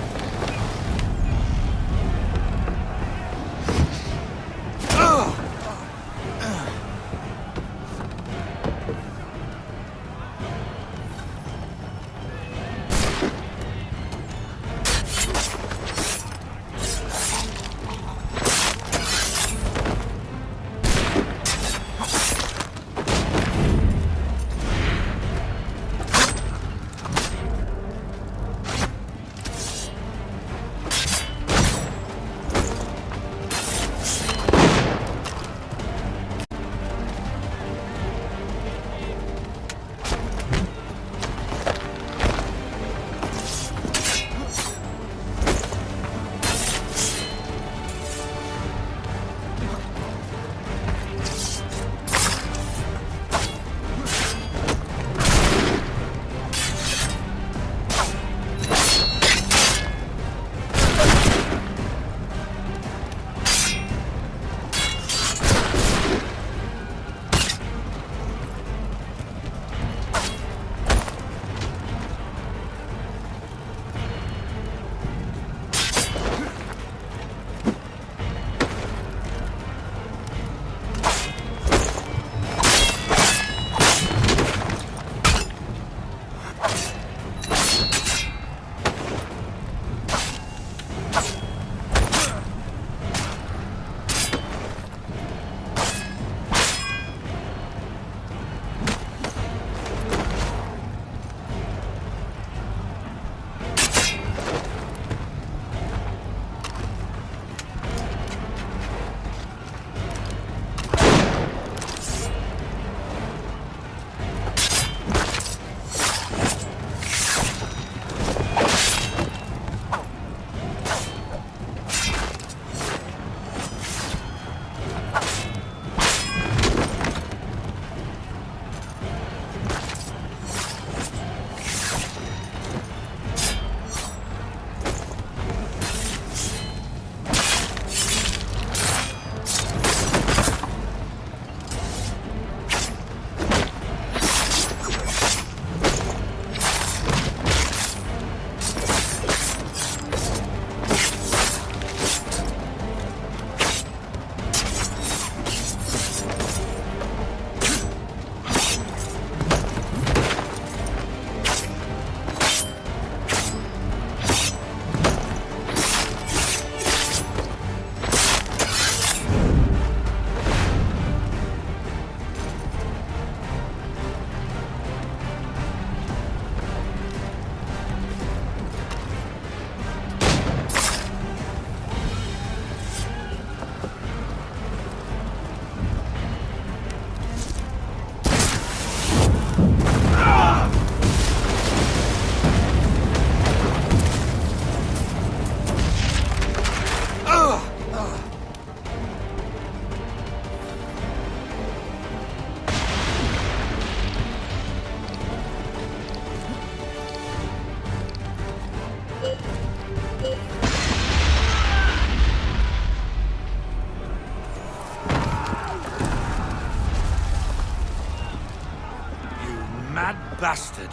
Mad bastard.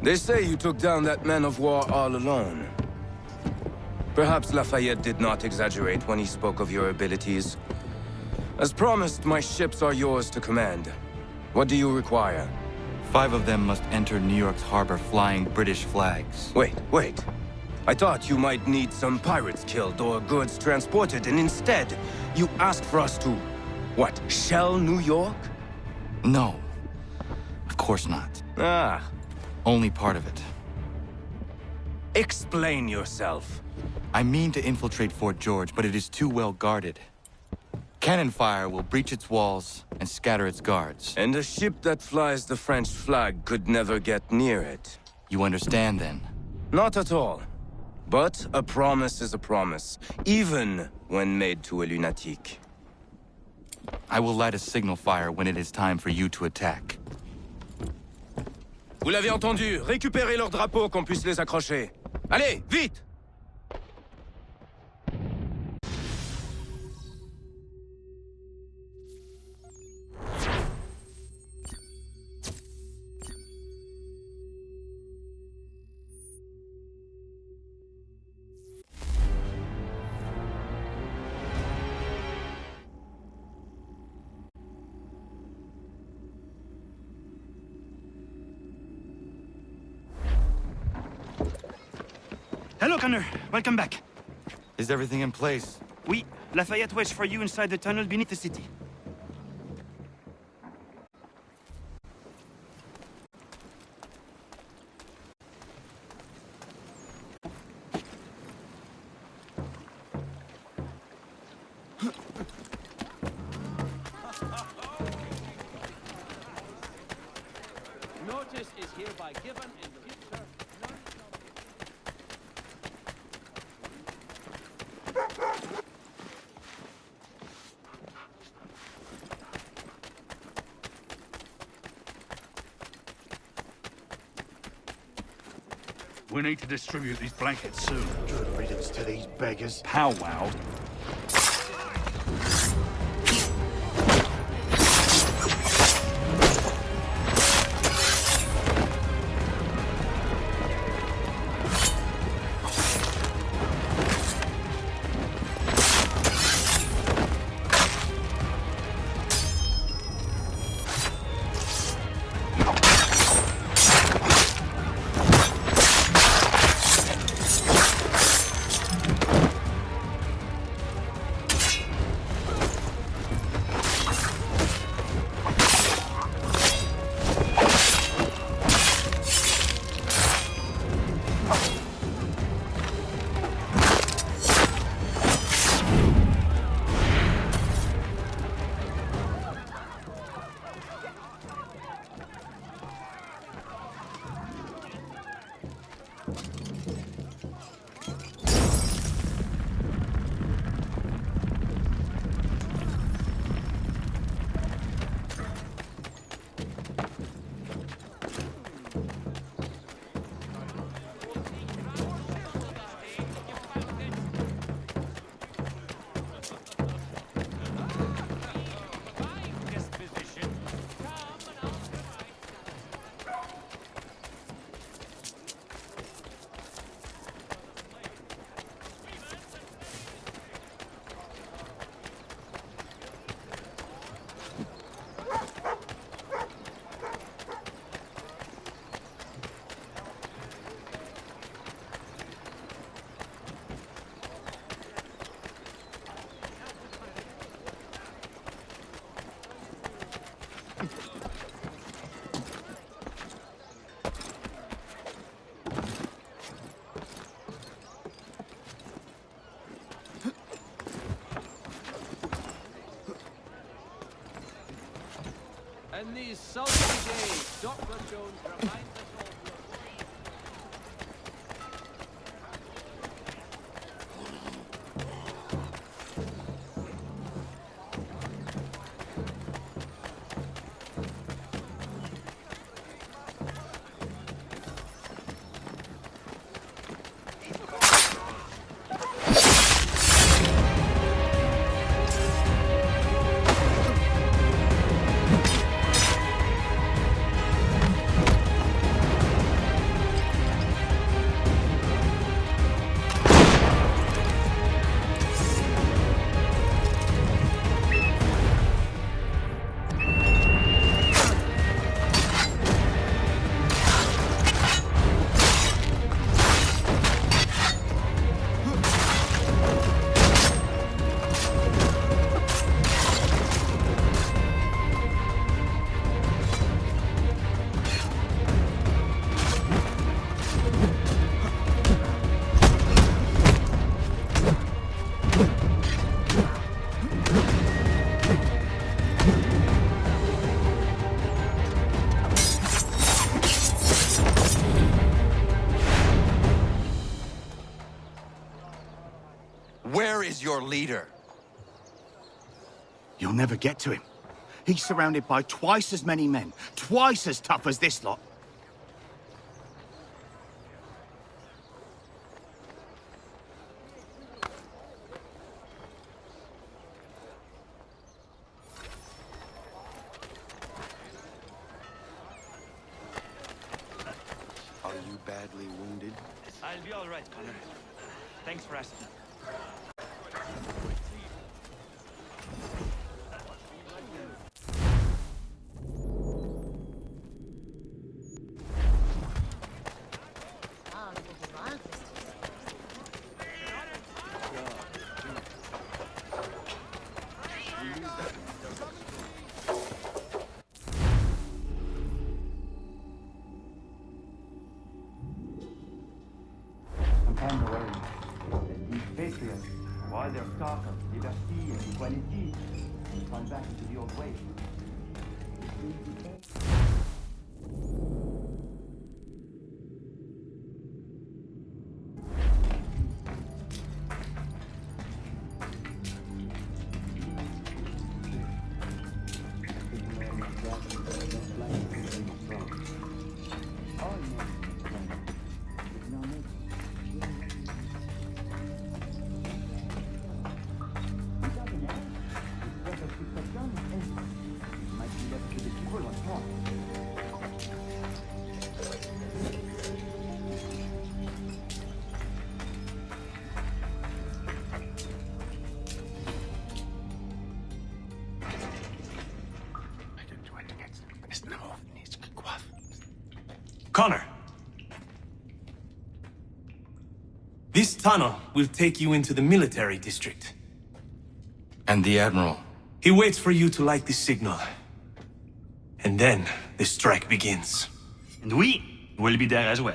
They say you took down that man of war all alone. Perhaps Lafayette did not exaggerate when he spoke of your abilities. As promised, my ships are yours to command. What do you require? 5 of them must enter New York's harbor flying British flags. Wait. I thought you might need some pirates killed or goods transported, and instead, you asked for us to, what, shell New York? No. Of course not. Ah. Only part of it. Explain yourself. I mean to infiltrate Fort George, but it is too well guarded. Cannon fire will breach its walls and scatter its guards. And a ship that flies the French flag could never get near it. You understand, then? Not at all. But a promise is a promise, even when made to a lunatic. I will light a signal fire when it is time for you to attack. Vous l'avez entendu, récupérez leurs drapeaux qu'on puisse les accrocher. Allez, vite! Hello, Connor. Welcome back. Is everything in place? Oui. Lafayette waits for you inside the tunnel beneath the city. Notice is hereby given in the future. We need to distribute these blankets soon. Good riddance to these beggars. Powwow. In these sultry days, Dr. Jones reminds us all. Where is your leader? You'll never get to him. He's surrounded by twice as many men, twice as tough as this lot. Are you badly wounded? I'll be all right, Connor. Thanks for asking. While their talk of liberty and equality fall back into the old way. Connor. This tunnel will take you into the military district. And the Admiral? He waits for you to light the signal. And then the strike begins. And we will be there as well.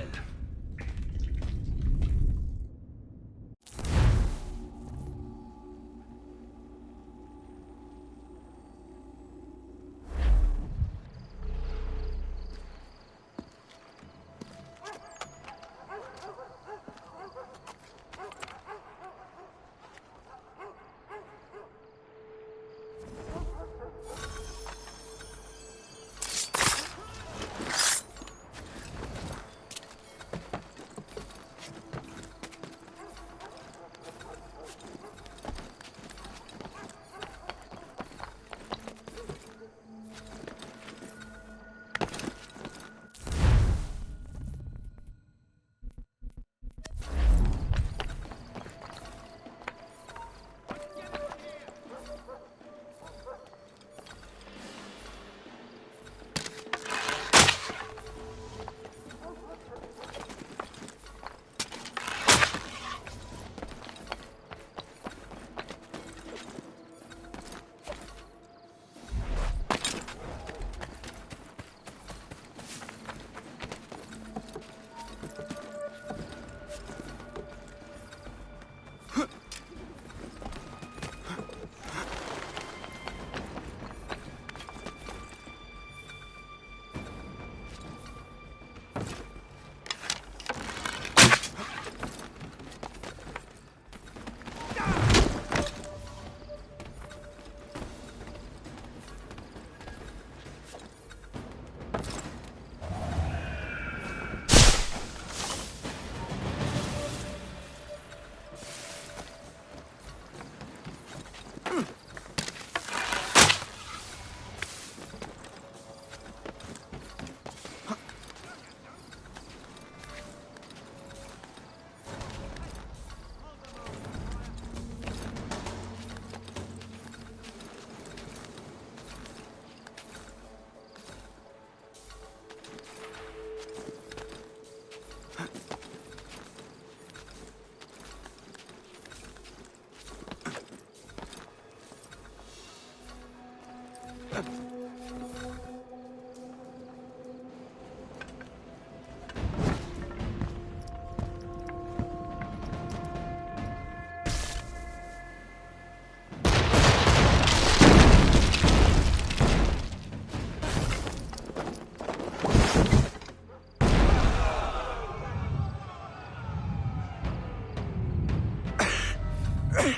Need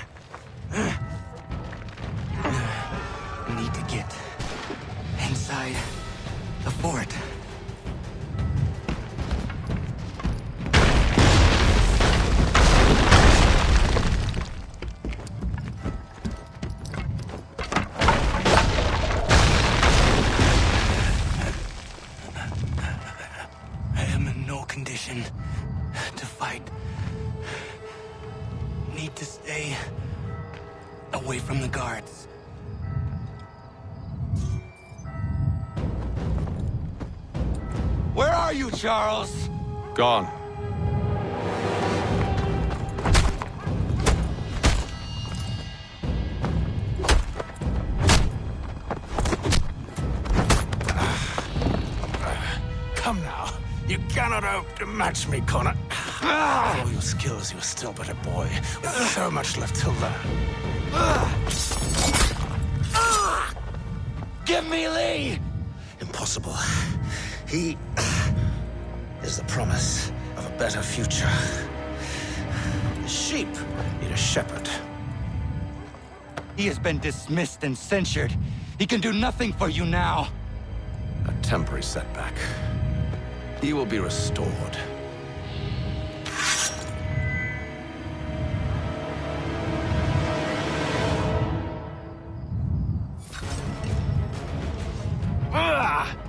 to get inside the fort. I am in no condition to fight. Need to stay away from the guards. Where are you, Charles? Gone. Come now. You cannot hope to match me, Connor. For all your skills, you are still but a boy, with so much left to learn. Give me Lee! Impossible. He is the promise of a better future. The sheep need a shepherd. He has been dismissed and censured. He can do nothing for you now. A temporary setback. He will be restored.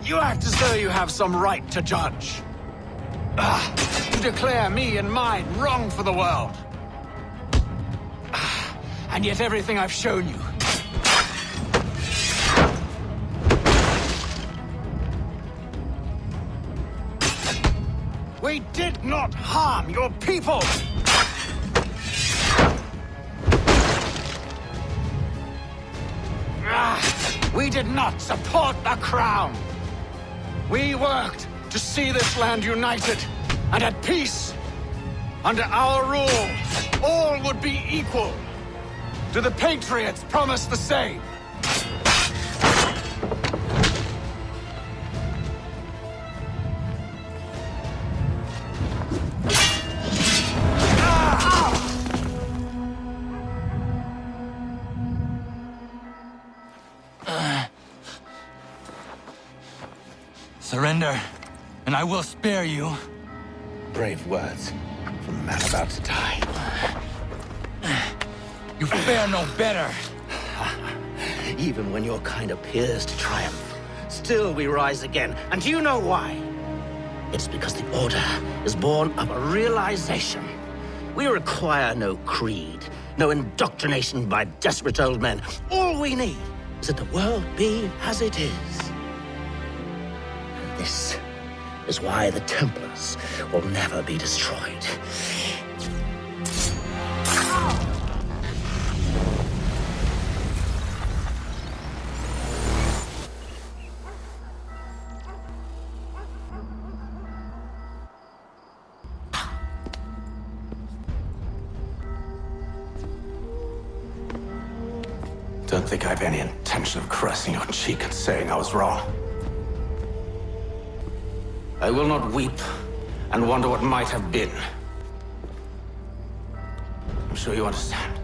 You act as though you have some right to judge. You declare me and mine wrong for the world. And yet everything I've shown you. We did not harm your people! We did not support the crown! We worked to see this land united and at peace. Under our rule, all would be equal. Do the Patriots promise the same? Surrender, and I will spare you. Brave words from a man about to die. You fare no better. Even when your kind appears to triumph, still we rise again. And do you know why? It's because the Order is born of a realization. We require no creed, no indoctrination by desperate old men. All we need is that the world be as it is. And this is why the Templars will never be destroyed. Don't think I have any intention of caressing your cheek and saying I was wrong. I will not weep and wonder what might have been. I'm sure you understand.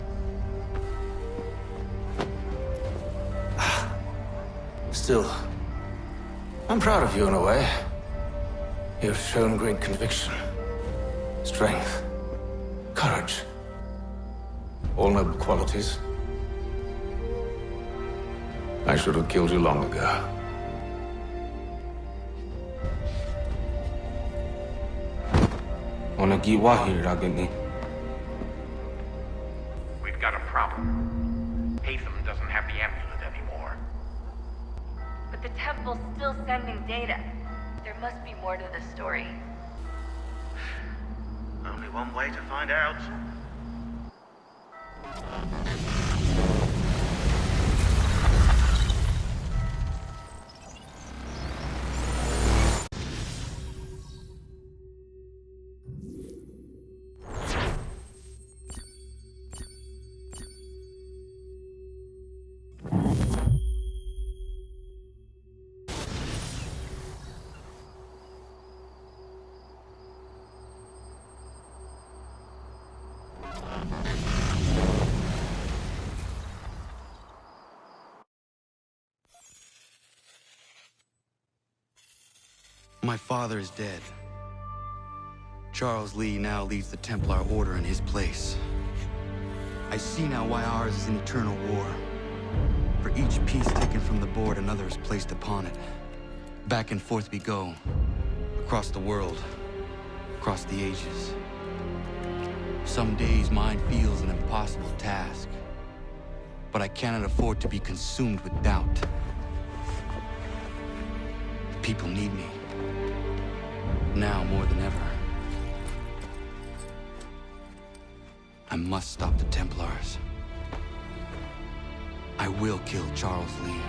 Still, I'm proud of you in a way. You've shown great conviction, strength, courage. All noble qualities. I should have killed you long ago. We've got a problem. Hatham doesn't have the amulet anymore. But the temple's still sending data. There must be more to the story. Only one way to find out. My father is dead. Charles Lee now leads the Templar Order in his place. I see now why ours is an eternal war. For each piece taken from the board, another is placed upon it. Back and forth we go. Across the world. Across the ages. Some days mine feels an impossible task. But I cannot afford to be consumed with doubt. The people need me. Now more than ever. I must stop the Templars. I will kill Charles Lee.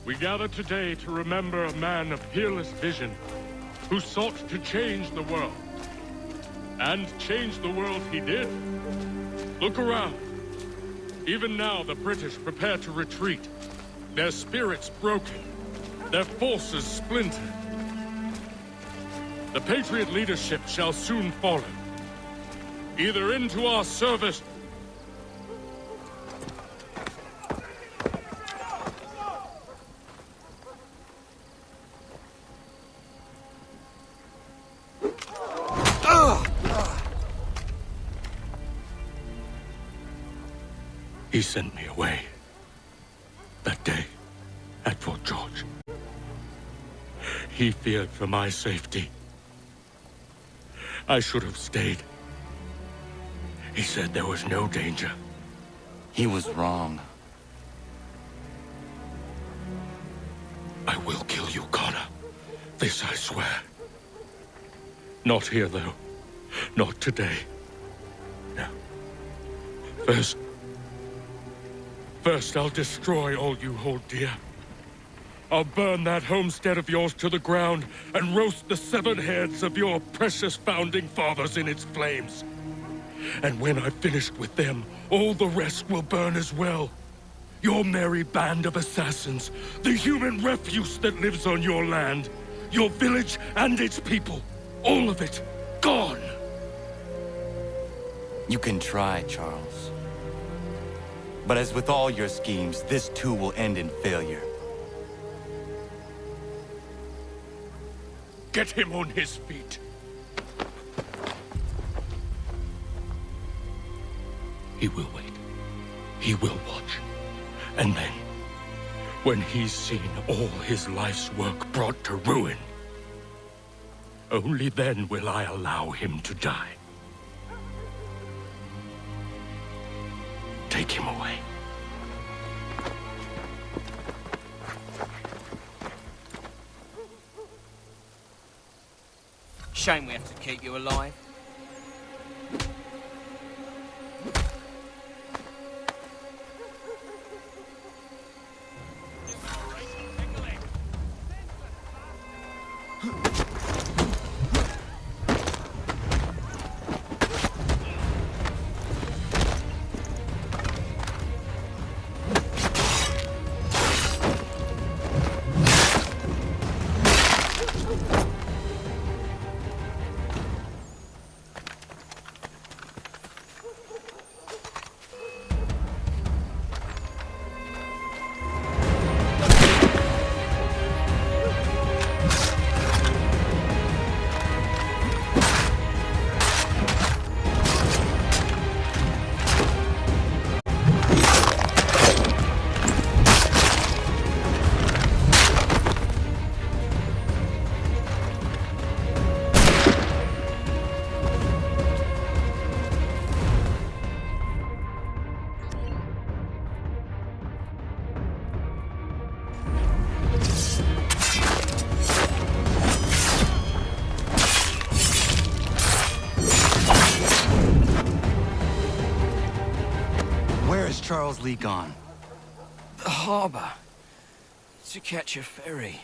We gather today to remember a man of peerless vision who sought to change the world. And change the world he did. Look around. Even now the British prepare to retreat. Their spirits broken. Their forces splintered. The Patriot leadership shall soon follow. Either into our service He sent me away. That day, at Fort George. He feared for my safety. I should have stayed. He said there was no danger. He was wrong. I will kill you, Connor. This I swear. Not here, though. Not today. No. First, I'll destroy all you hold dear. I'll burn that homestead of yours to the ground and roast the severed heads of your precious founding fathers in its flames. And when I've finished with them, all the rest will burn as well. Your merry band of assassins, the human refuse that lives on your land, your village and its people, all of it, gone. You can try, Charles. But as with all your schemes, this too will end in failure. Get him on his feet. He will wait. He will watch. And then, when he's seen all his life's work brought to ruin, only then will I allow him to die. Take him away. Shame we have to keep you alive. Charles Lee gone? The harbor. To catch a ferry.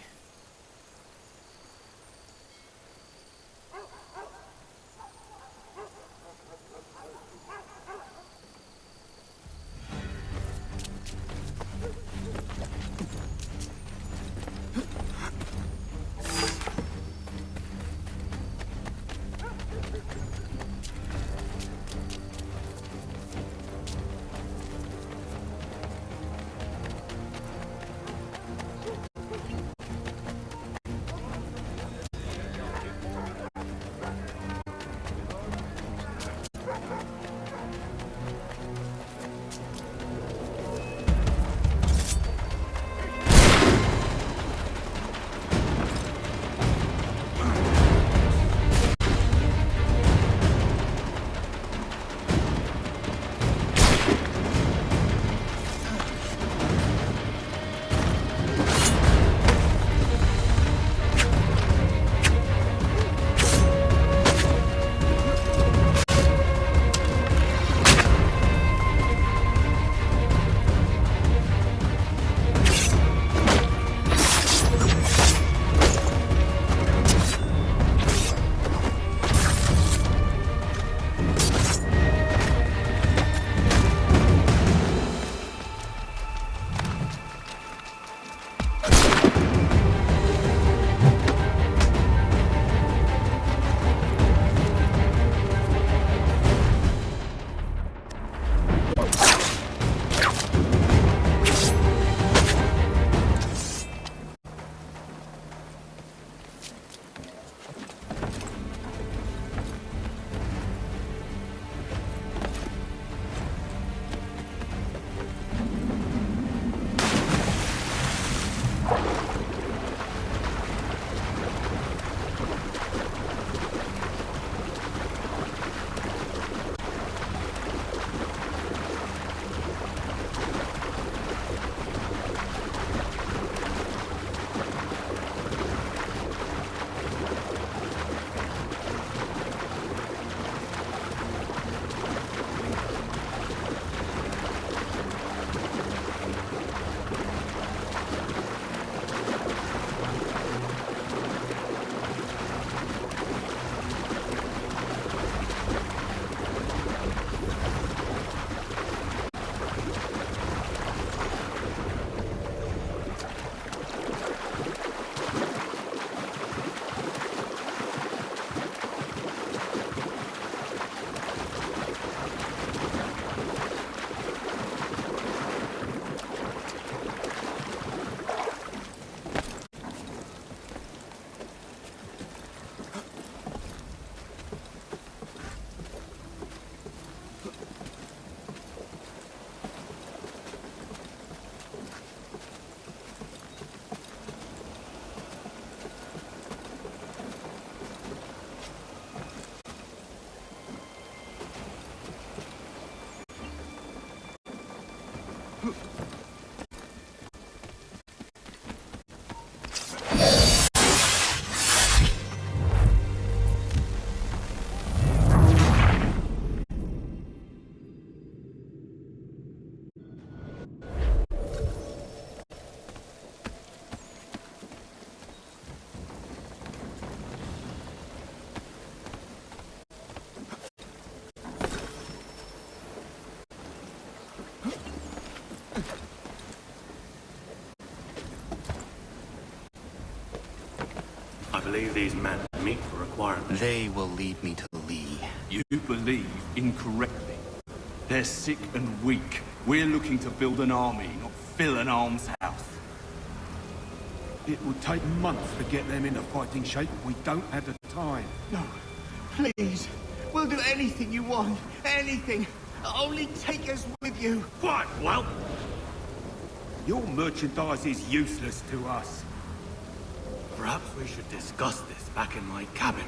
believe these men meet for requirements. They will lead me to Lee. You believe incorrectly. They're sick and weak. We're looking to build an army, not fill an almshouse. It would take months to get them into fighting shape. We don't have the time. No, please. We'll do anything you want. Anything. Only take us with you. Quiet, whelp! Your merchandise is useless to us. Perhaps we should discuss this back in my cabin.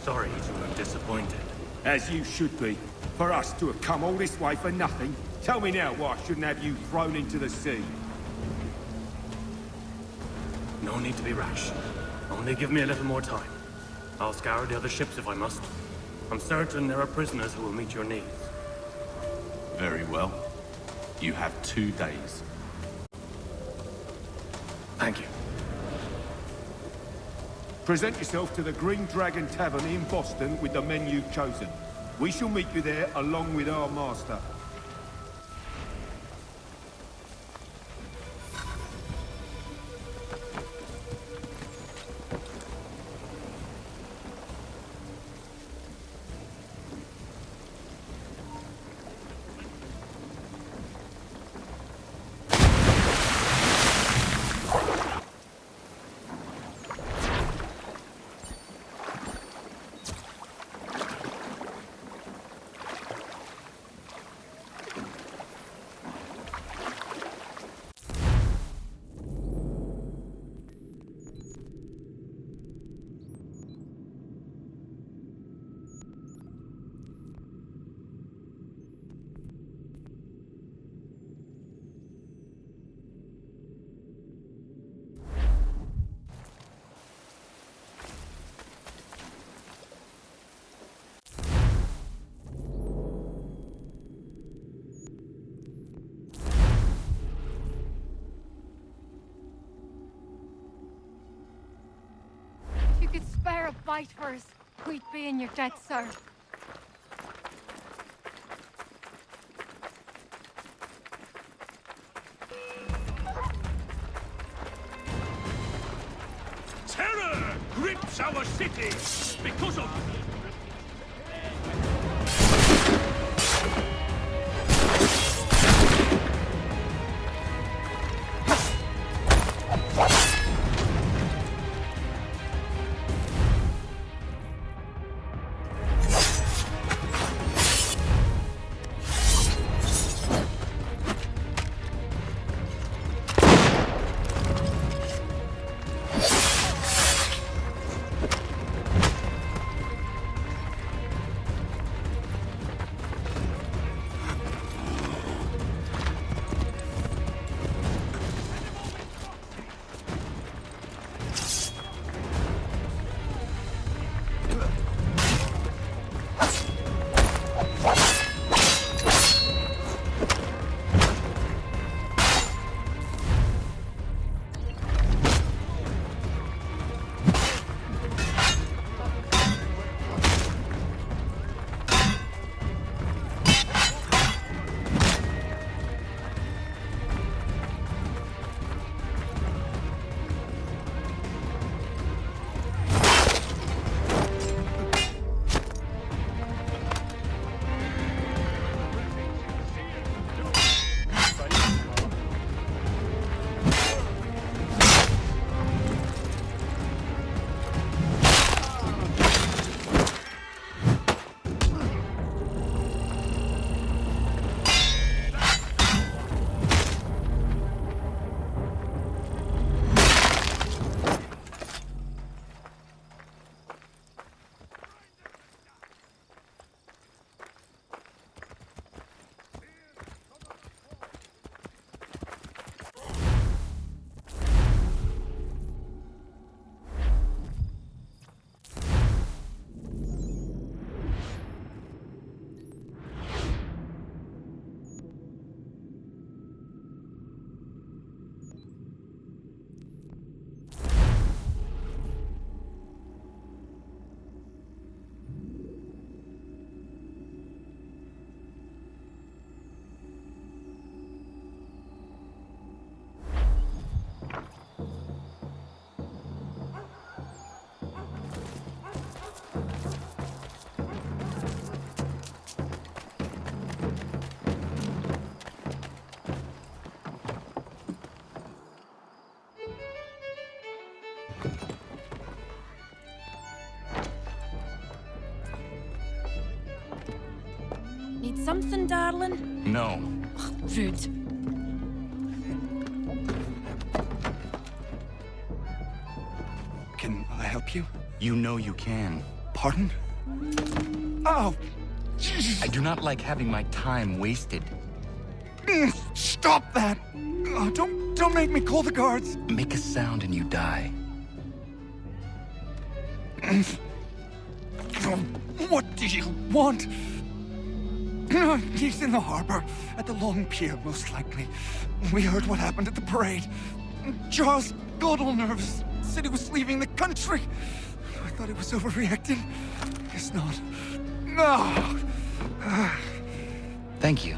Sorry to have disappointed. As you should be. For us to have come all this way for nothing? Tell me now why I shouldn't have you thrown into the sea. No need to be rash. Only give me a little more time. I'll scour the other ships if I must. I'm certain there are prisoners who will meet your needs. Very well. You have 2 days. Thank you. Present yourself to the Green Dragon Tavern in Boston with the men you've chosen. We shall meet you there along with our master. If you could spare a bite for us, we'd be in your debt, sir. Terror grips our city because of... Need something, darling? No. Ugh, rude. Can I help you? You know you can. Pardon? Oh, I do not like having my time wasted. Stop that! Don't make me call the guards! Make a sound and you die. What do you want? He's in the harbor, at the Long Pier, most likely. We heard what happened at the parade. Charles got all nervous, said he was leaving the country. I thought he was overreacting. Guess not. No! Thank you.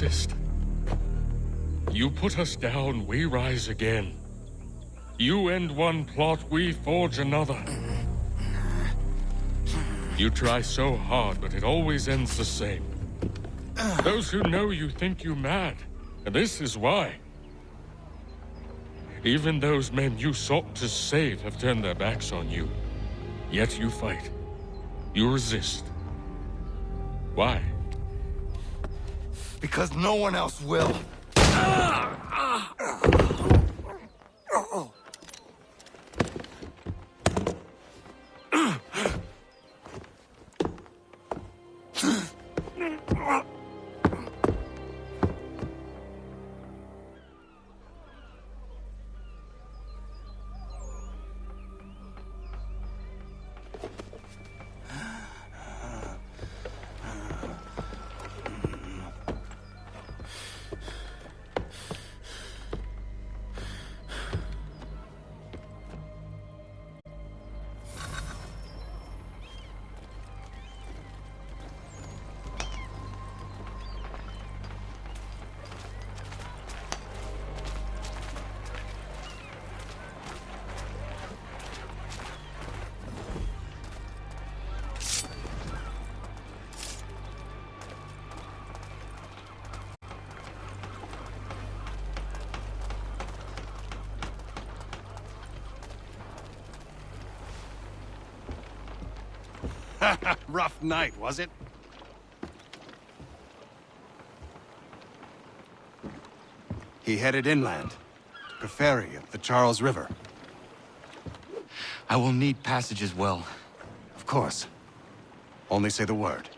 resist. You put us down, we rise again. You end one plot, we forge another. You try so hard, but it always ends the same. Those who know you think you mad, and this is why. Even those men you sought to save have turned their backs on you. Yet you fight. You resist. Why? Because no one else will. Rough night, was it? He headed inland, to ferry up the Charles River. I will need passage as well. Of course. Only say the word.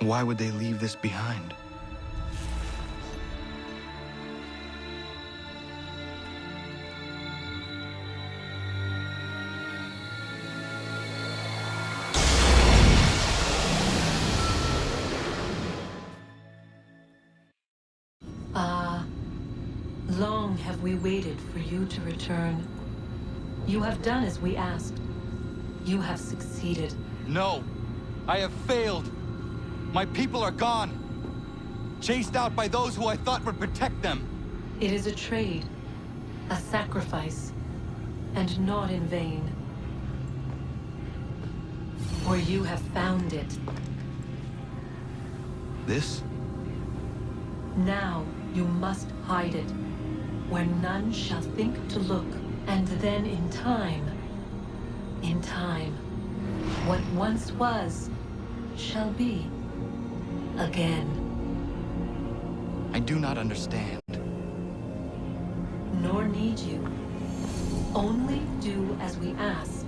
Why would they leave this behind? Long have we waited for you to return. You have done as we asked. You have succeeded. No! I have failed! My people are gone! Chased out by those who I thought would protect them! It is a trade, a sacrifice, and not in vain. For you have found it. This? Now you must hide it, where none shall think to look, and then in time, what once was, shall be again. I do not understand. Nor need you. Only do as we ask.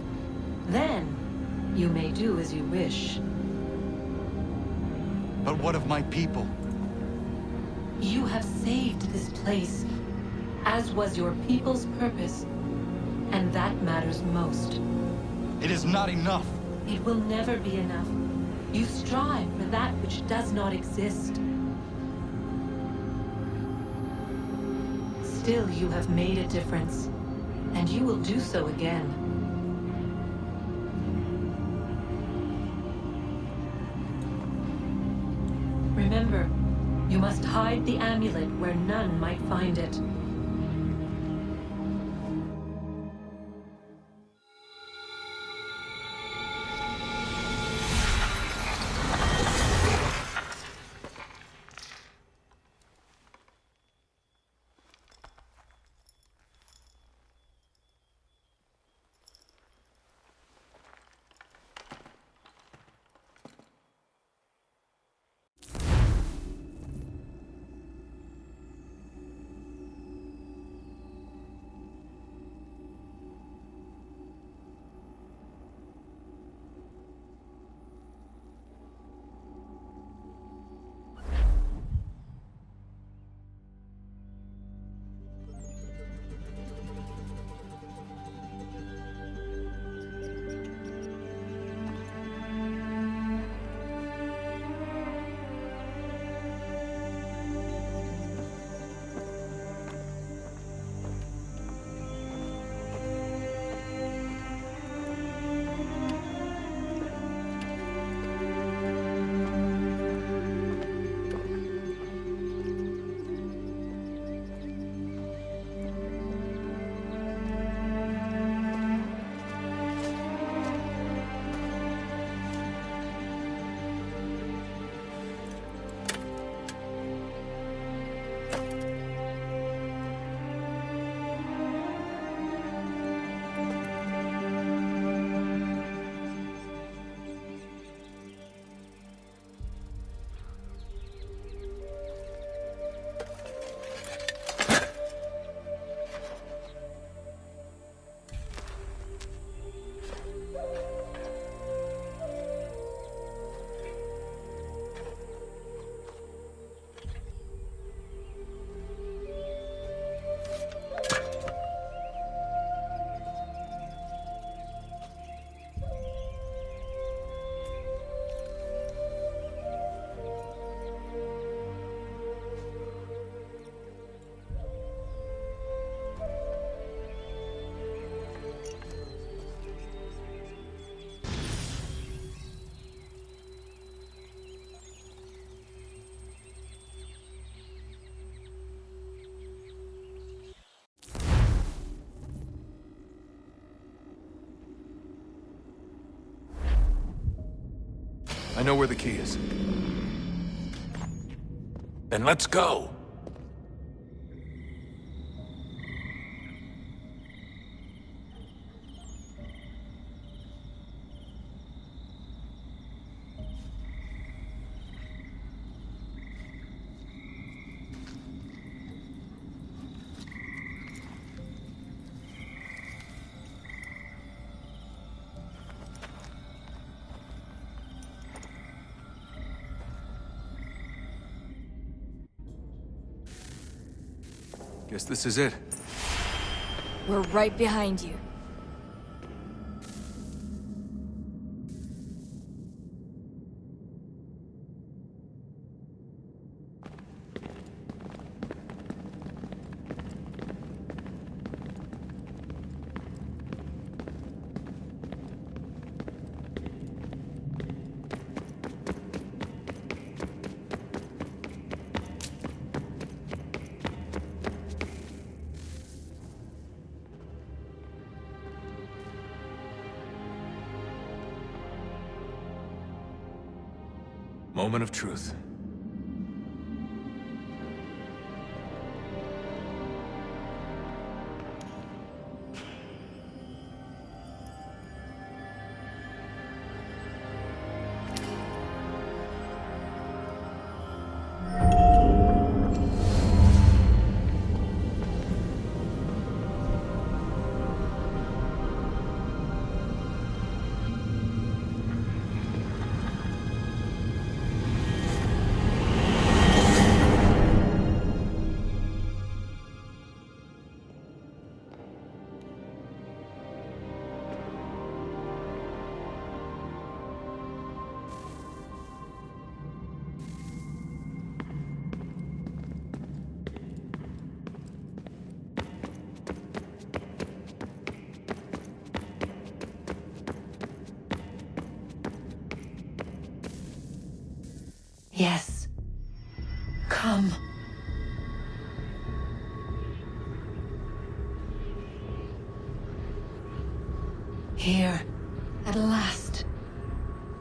Then, you may do as you wish. But what of my people? You have saved this place, as was your people's purpose, and that matters most. It is not enough. It will never be enough. You strive for that which does not exist. Still, you have made a difference, and you will do so again. Remember, you must hide the amulet where none might find it. I know where the key is. Then let's go! Guess this is it. We're right behind you. Moment of truth. Yes. Come. Here, at last.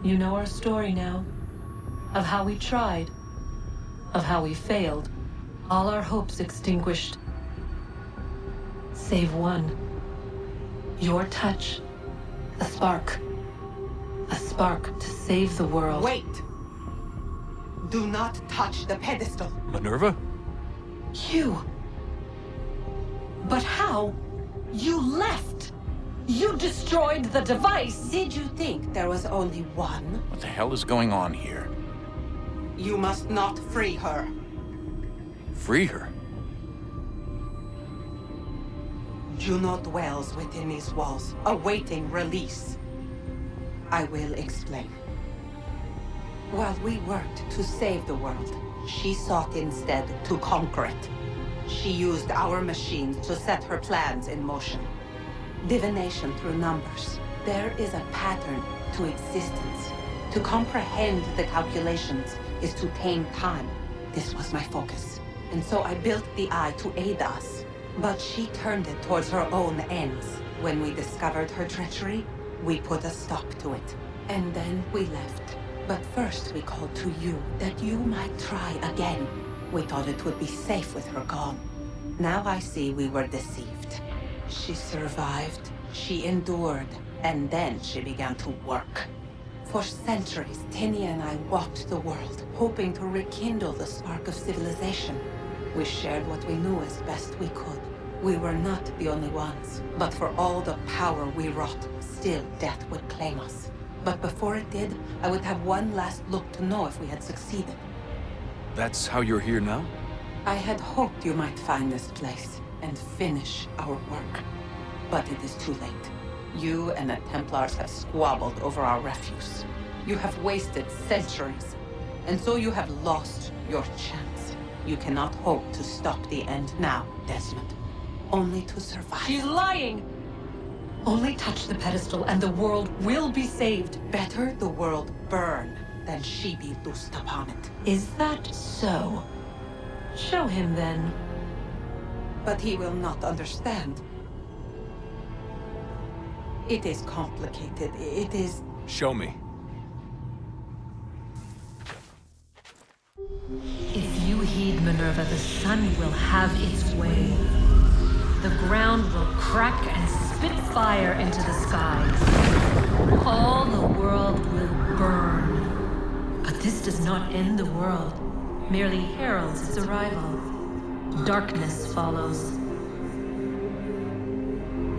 You know our story now. Of how we tried. Of how we failed. All our hopes extinguished. Save one. Your touch. A spark. A spark to save the world. Wait! Do not touch the pedestal. Minerva? You. But how? You left. You destroyed the device. Did you think there was only one? What the hell is going on here? You must not free her. Free her? Juno dwells within these walls, awaiting release. I will explain. While we worked to save the world, she sought instead to conquer it. She used our machines to set her plans in motion. Divination through numbers. There is a pattern to existence. To comprehend the calculations is to tame time. This was my focus. And so I built the Eye to aid us. But she turned it towards her own ends. When we discovered her treachery, we put a stop to it. And then we left. But first we called to you, that you might try again. We thought it would be safe with her gone. Now I see we were deceived. She survived, she endured, and then she began to work. For centuries, Tinia and I walked the world, hoping to rekindle the spark of civilization. We shared what we knew as best we could. We were not the only ones, but for all the power we wrought, still death would claim us. But before it did, I would have one last look to know if we had succeeded. That's how you're here now? I had hoped you might find this place and finish our work. But it is too late. You and the Templars have squabbled over our refuse. You have wasted centuries, and so you have lost your chance. You cannot hope to stop the end now, Desmond. Only to survive. She's lying! Only touch the pedestal and the world will be saved. Better the world burn than she be loosed upon it. Is that so? Show him then. But he will not understand. It is complicated. It is... Show me. If you heed Minerva, the sun will have its way. The ground will crack and spit fire into the skies. All the world will burn. But this does not end the world, merely heralds its arrival. Darkness follows.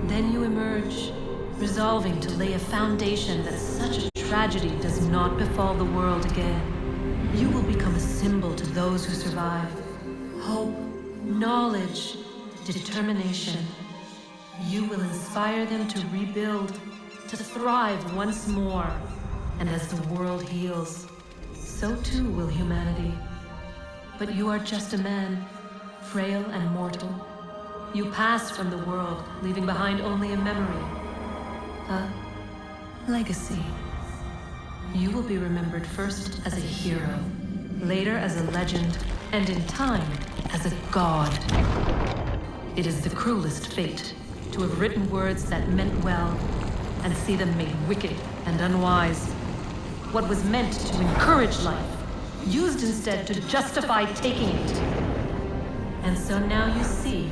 Then you emerge, resolving to lay a foundation that such a tragedy does not befall the world again. You will become a symbol to those who survive. Hope, knowledge, determination. You will inspire them to rebuild, to thrive once more. And as the world heals, so too will humanity. But you are just a man, frail and mortal. You pass from the world, leaving behind only a memory. A legacy. You will be remembered first as a hero, later as a legend, and in time, as a god. It is the cruelest fate to have written words that meant well, and see them made wicked and unwise. What was meant to encourage life, used instead to justify taking it. And so now you see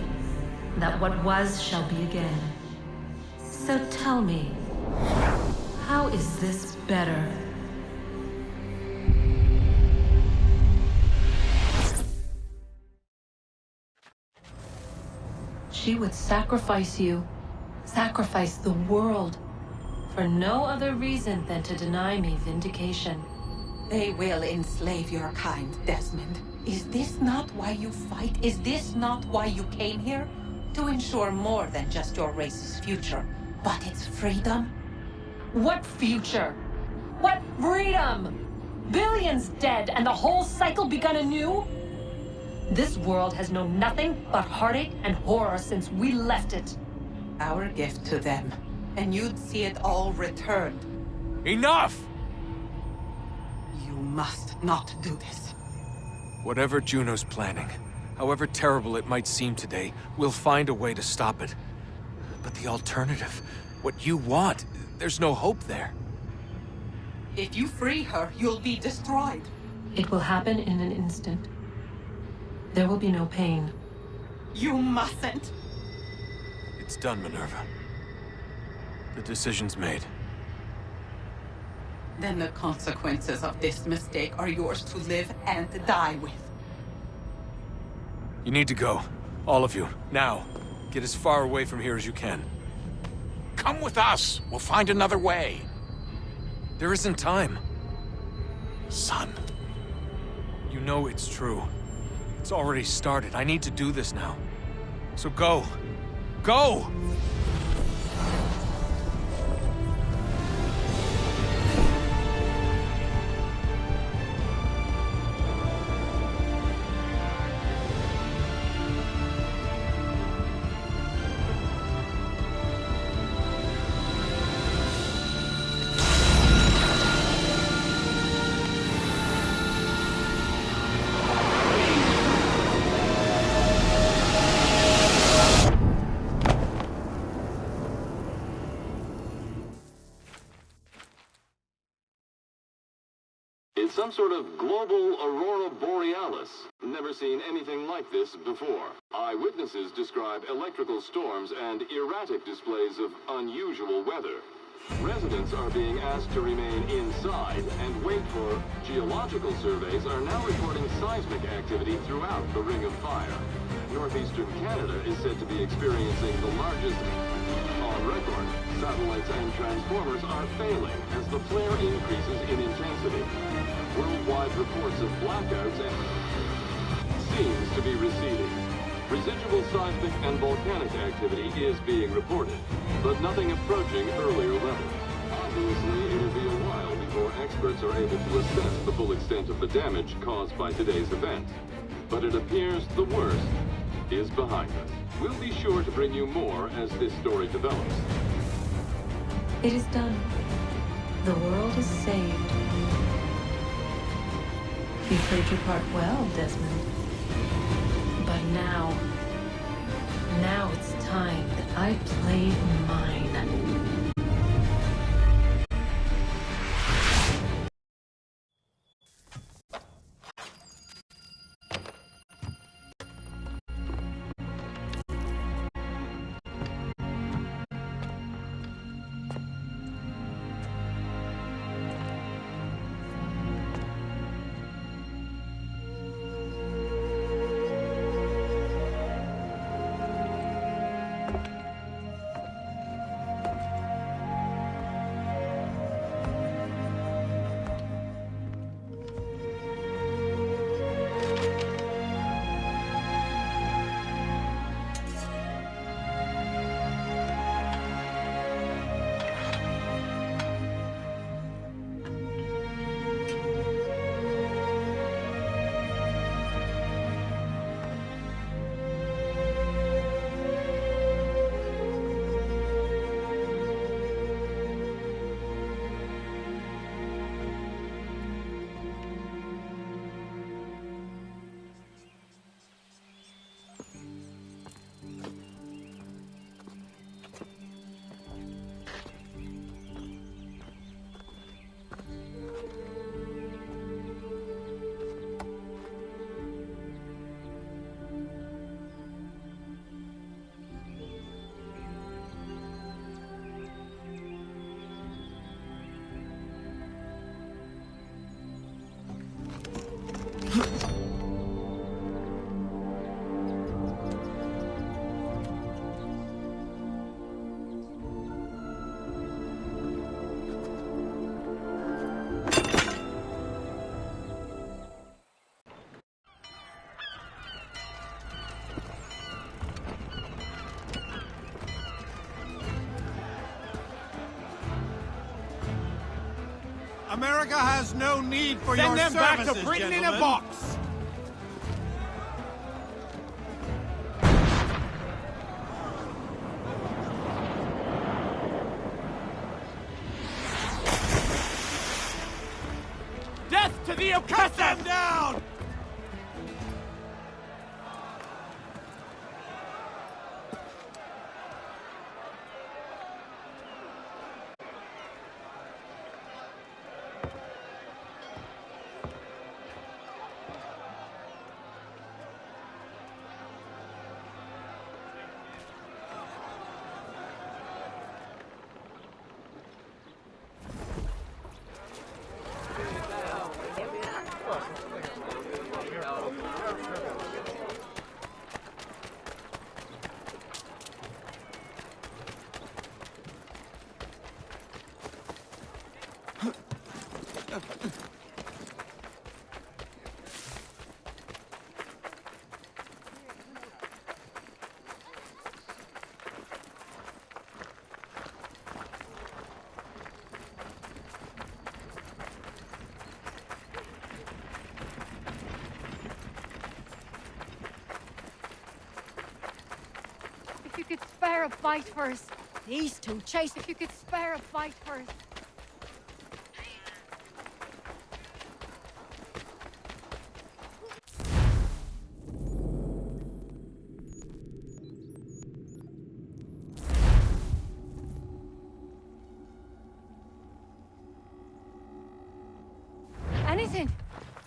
that what was shall be again. So tell me, how is this better? She would sacrifice you, sacrifice the world, for no other reason than to deny me vindication. They will enslave your kind, Desmond. Is this not why you fight? Is this not why you came here? To ensure more than just your race's future, but its freedom? What future? What freedom? Billions dead and the whole cycle begun anew? This world has known nothing but heartache and horror since we left it. Our gift to them, and you'd see it all returned. Enough! You must not do this. Whatever Juno's planning, however terrible it might seem today, we'll find a way to stop it. But the alternative, what you want, there's no hope there. If you free her, you'll be destroyed. It will happen in an instant. There will be no pain. You mustn't. It's done, Minerva. The decision's made. Then the consequences of this mistake are yours to live and die with. You need to go. All of you. Now. Get as far away from here as you can. Come with us. We'll find another way. There isn't time. Son. You know it's true. It's already started. I need to do this now. So go. Go! It's some sort of global aurora borealis. Never seen anything like this before. Eyewitnesses describe electrical storms and erratic displays of unusual weather. Residents are being asked to remain inside and wait for geological surveys are now reporting seismic activity throughout the Ring of Fire. Northeastern Canada is said to be experiencing the largest on record. Satellites and transformers are failing as the flare increases in intensity. Worldwide reports of blackouts seems to be receding. Residual seismic and volcanic activity is being reported, but nothing approaching earlier levels. Obviously, it'll be a while before experts are able to assess the full extent of the damage caused by today's event. But it appears the worst is behind us. We'll be sure to bring you more as this story develops. It is done. The world is saved. You played your part well, Desmond. But now it's time that I played mine. America has no need for Send your them back to services, Britain in a gentlemen. box! Death to the oppressor! Cut them down! If you could spare a fight for us. These two chase. If you could spare a fight for us. Anything.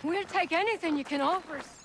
We'll take anything you can offer us.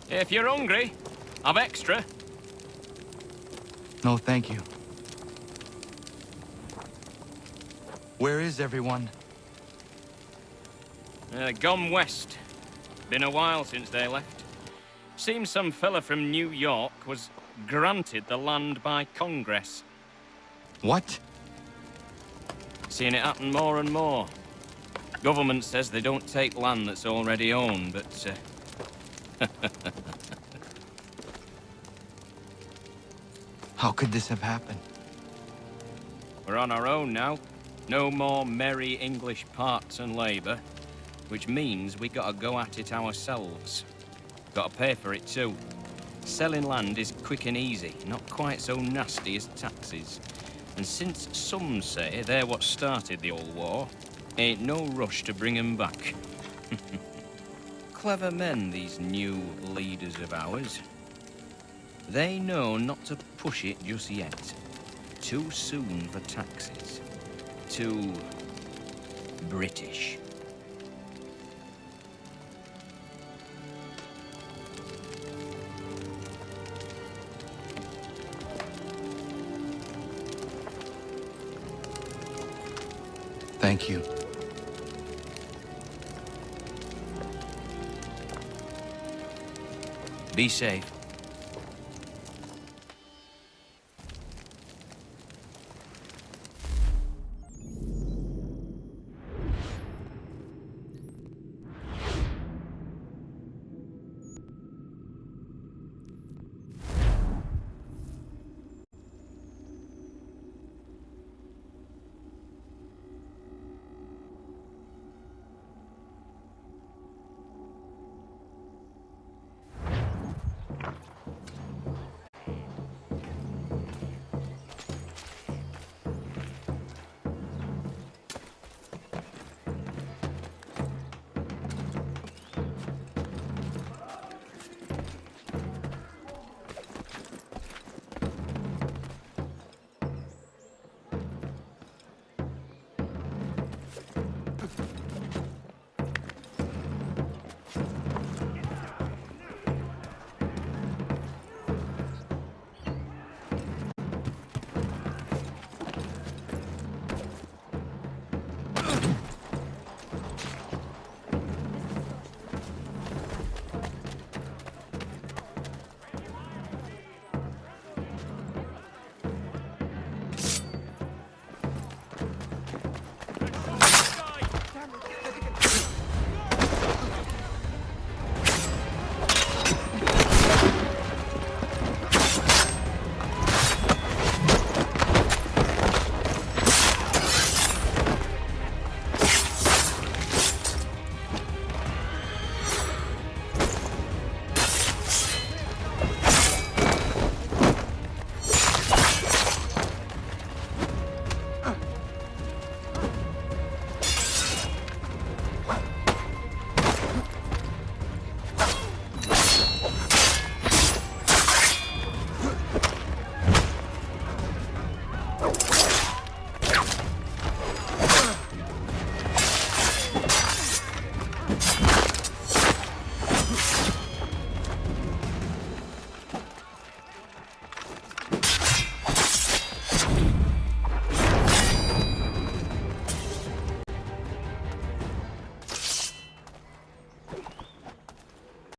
If you're hungry, I've extra. No, thank you. Where is everyone? Gone west. Been a while since they left. Seems some fella from New York was granted the land by Congress. What? Seeing it happen more and more. Government says they don't take land that's already owned, but How could this have happened? we're on our own now. No more merry English parts and labour, which means we gotta go at it ourselves. Gotta pay for it too. Selling land is quick and easy, not quite so nasty as taxes. And since some say they're what started the old war, ain't no rush to bring 'em back. Clever men, these new leaders of ours. They know not to push it just yet. Too soon for taxes. Too British. Thank you. Be safe.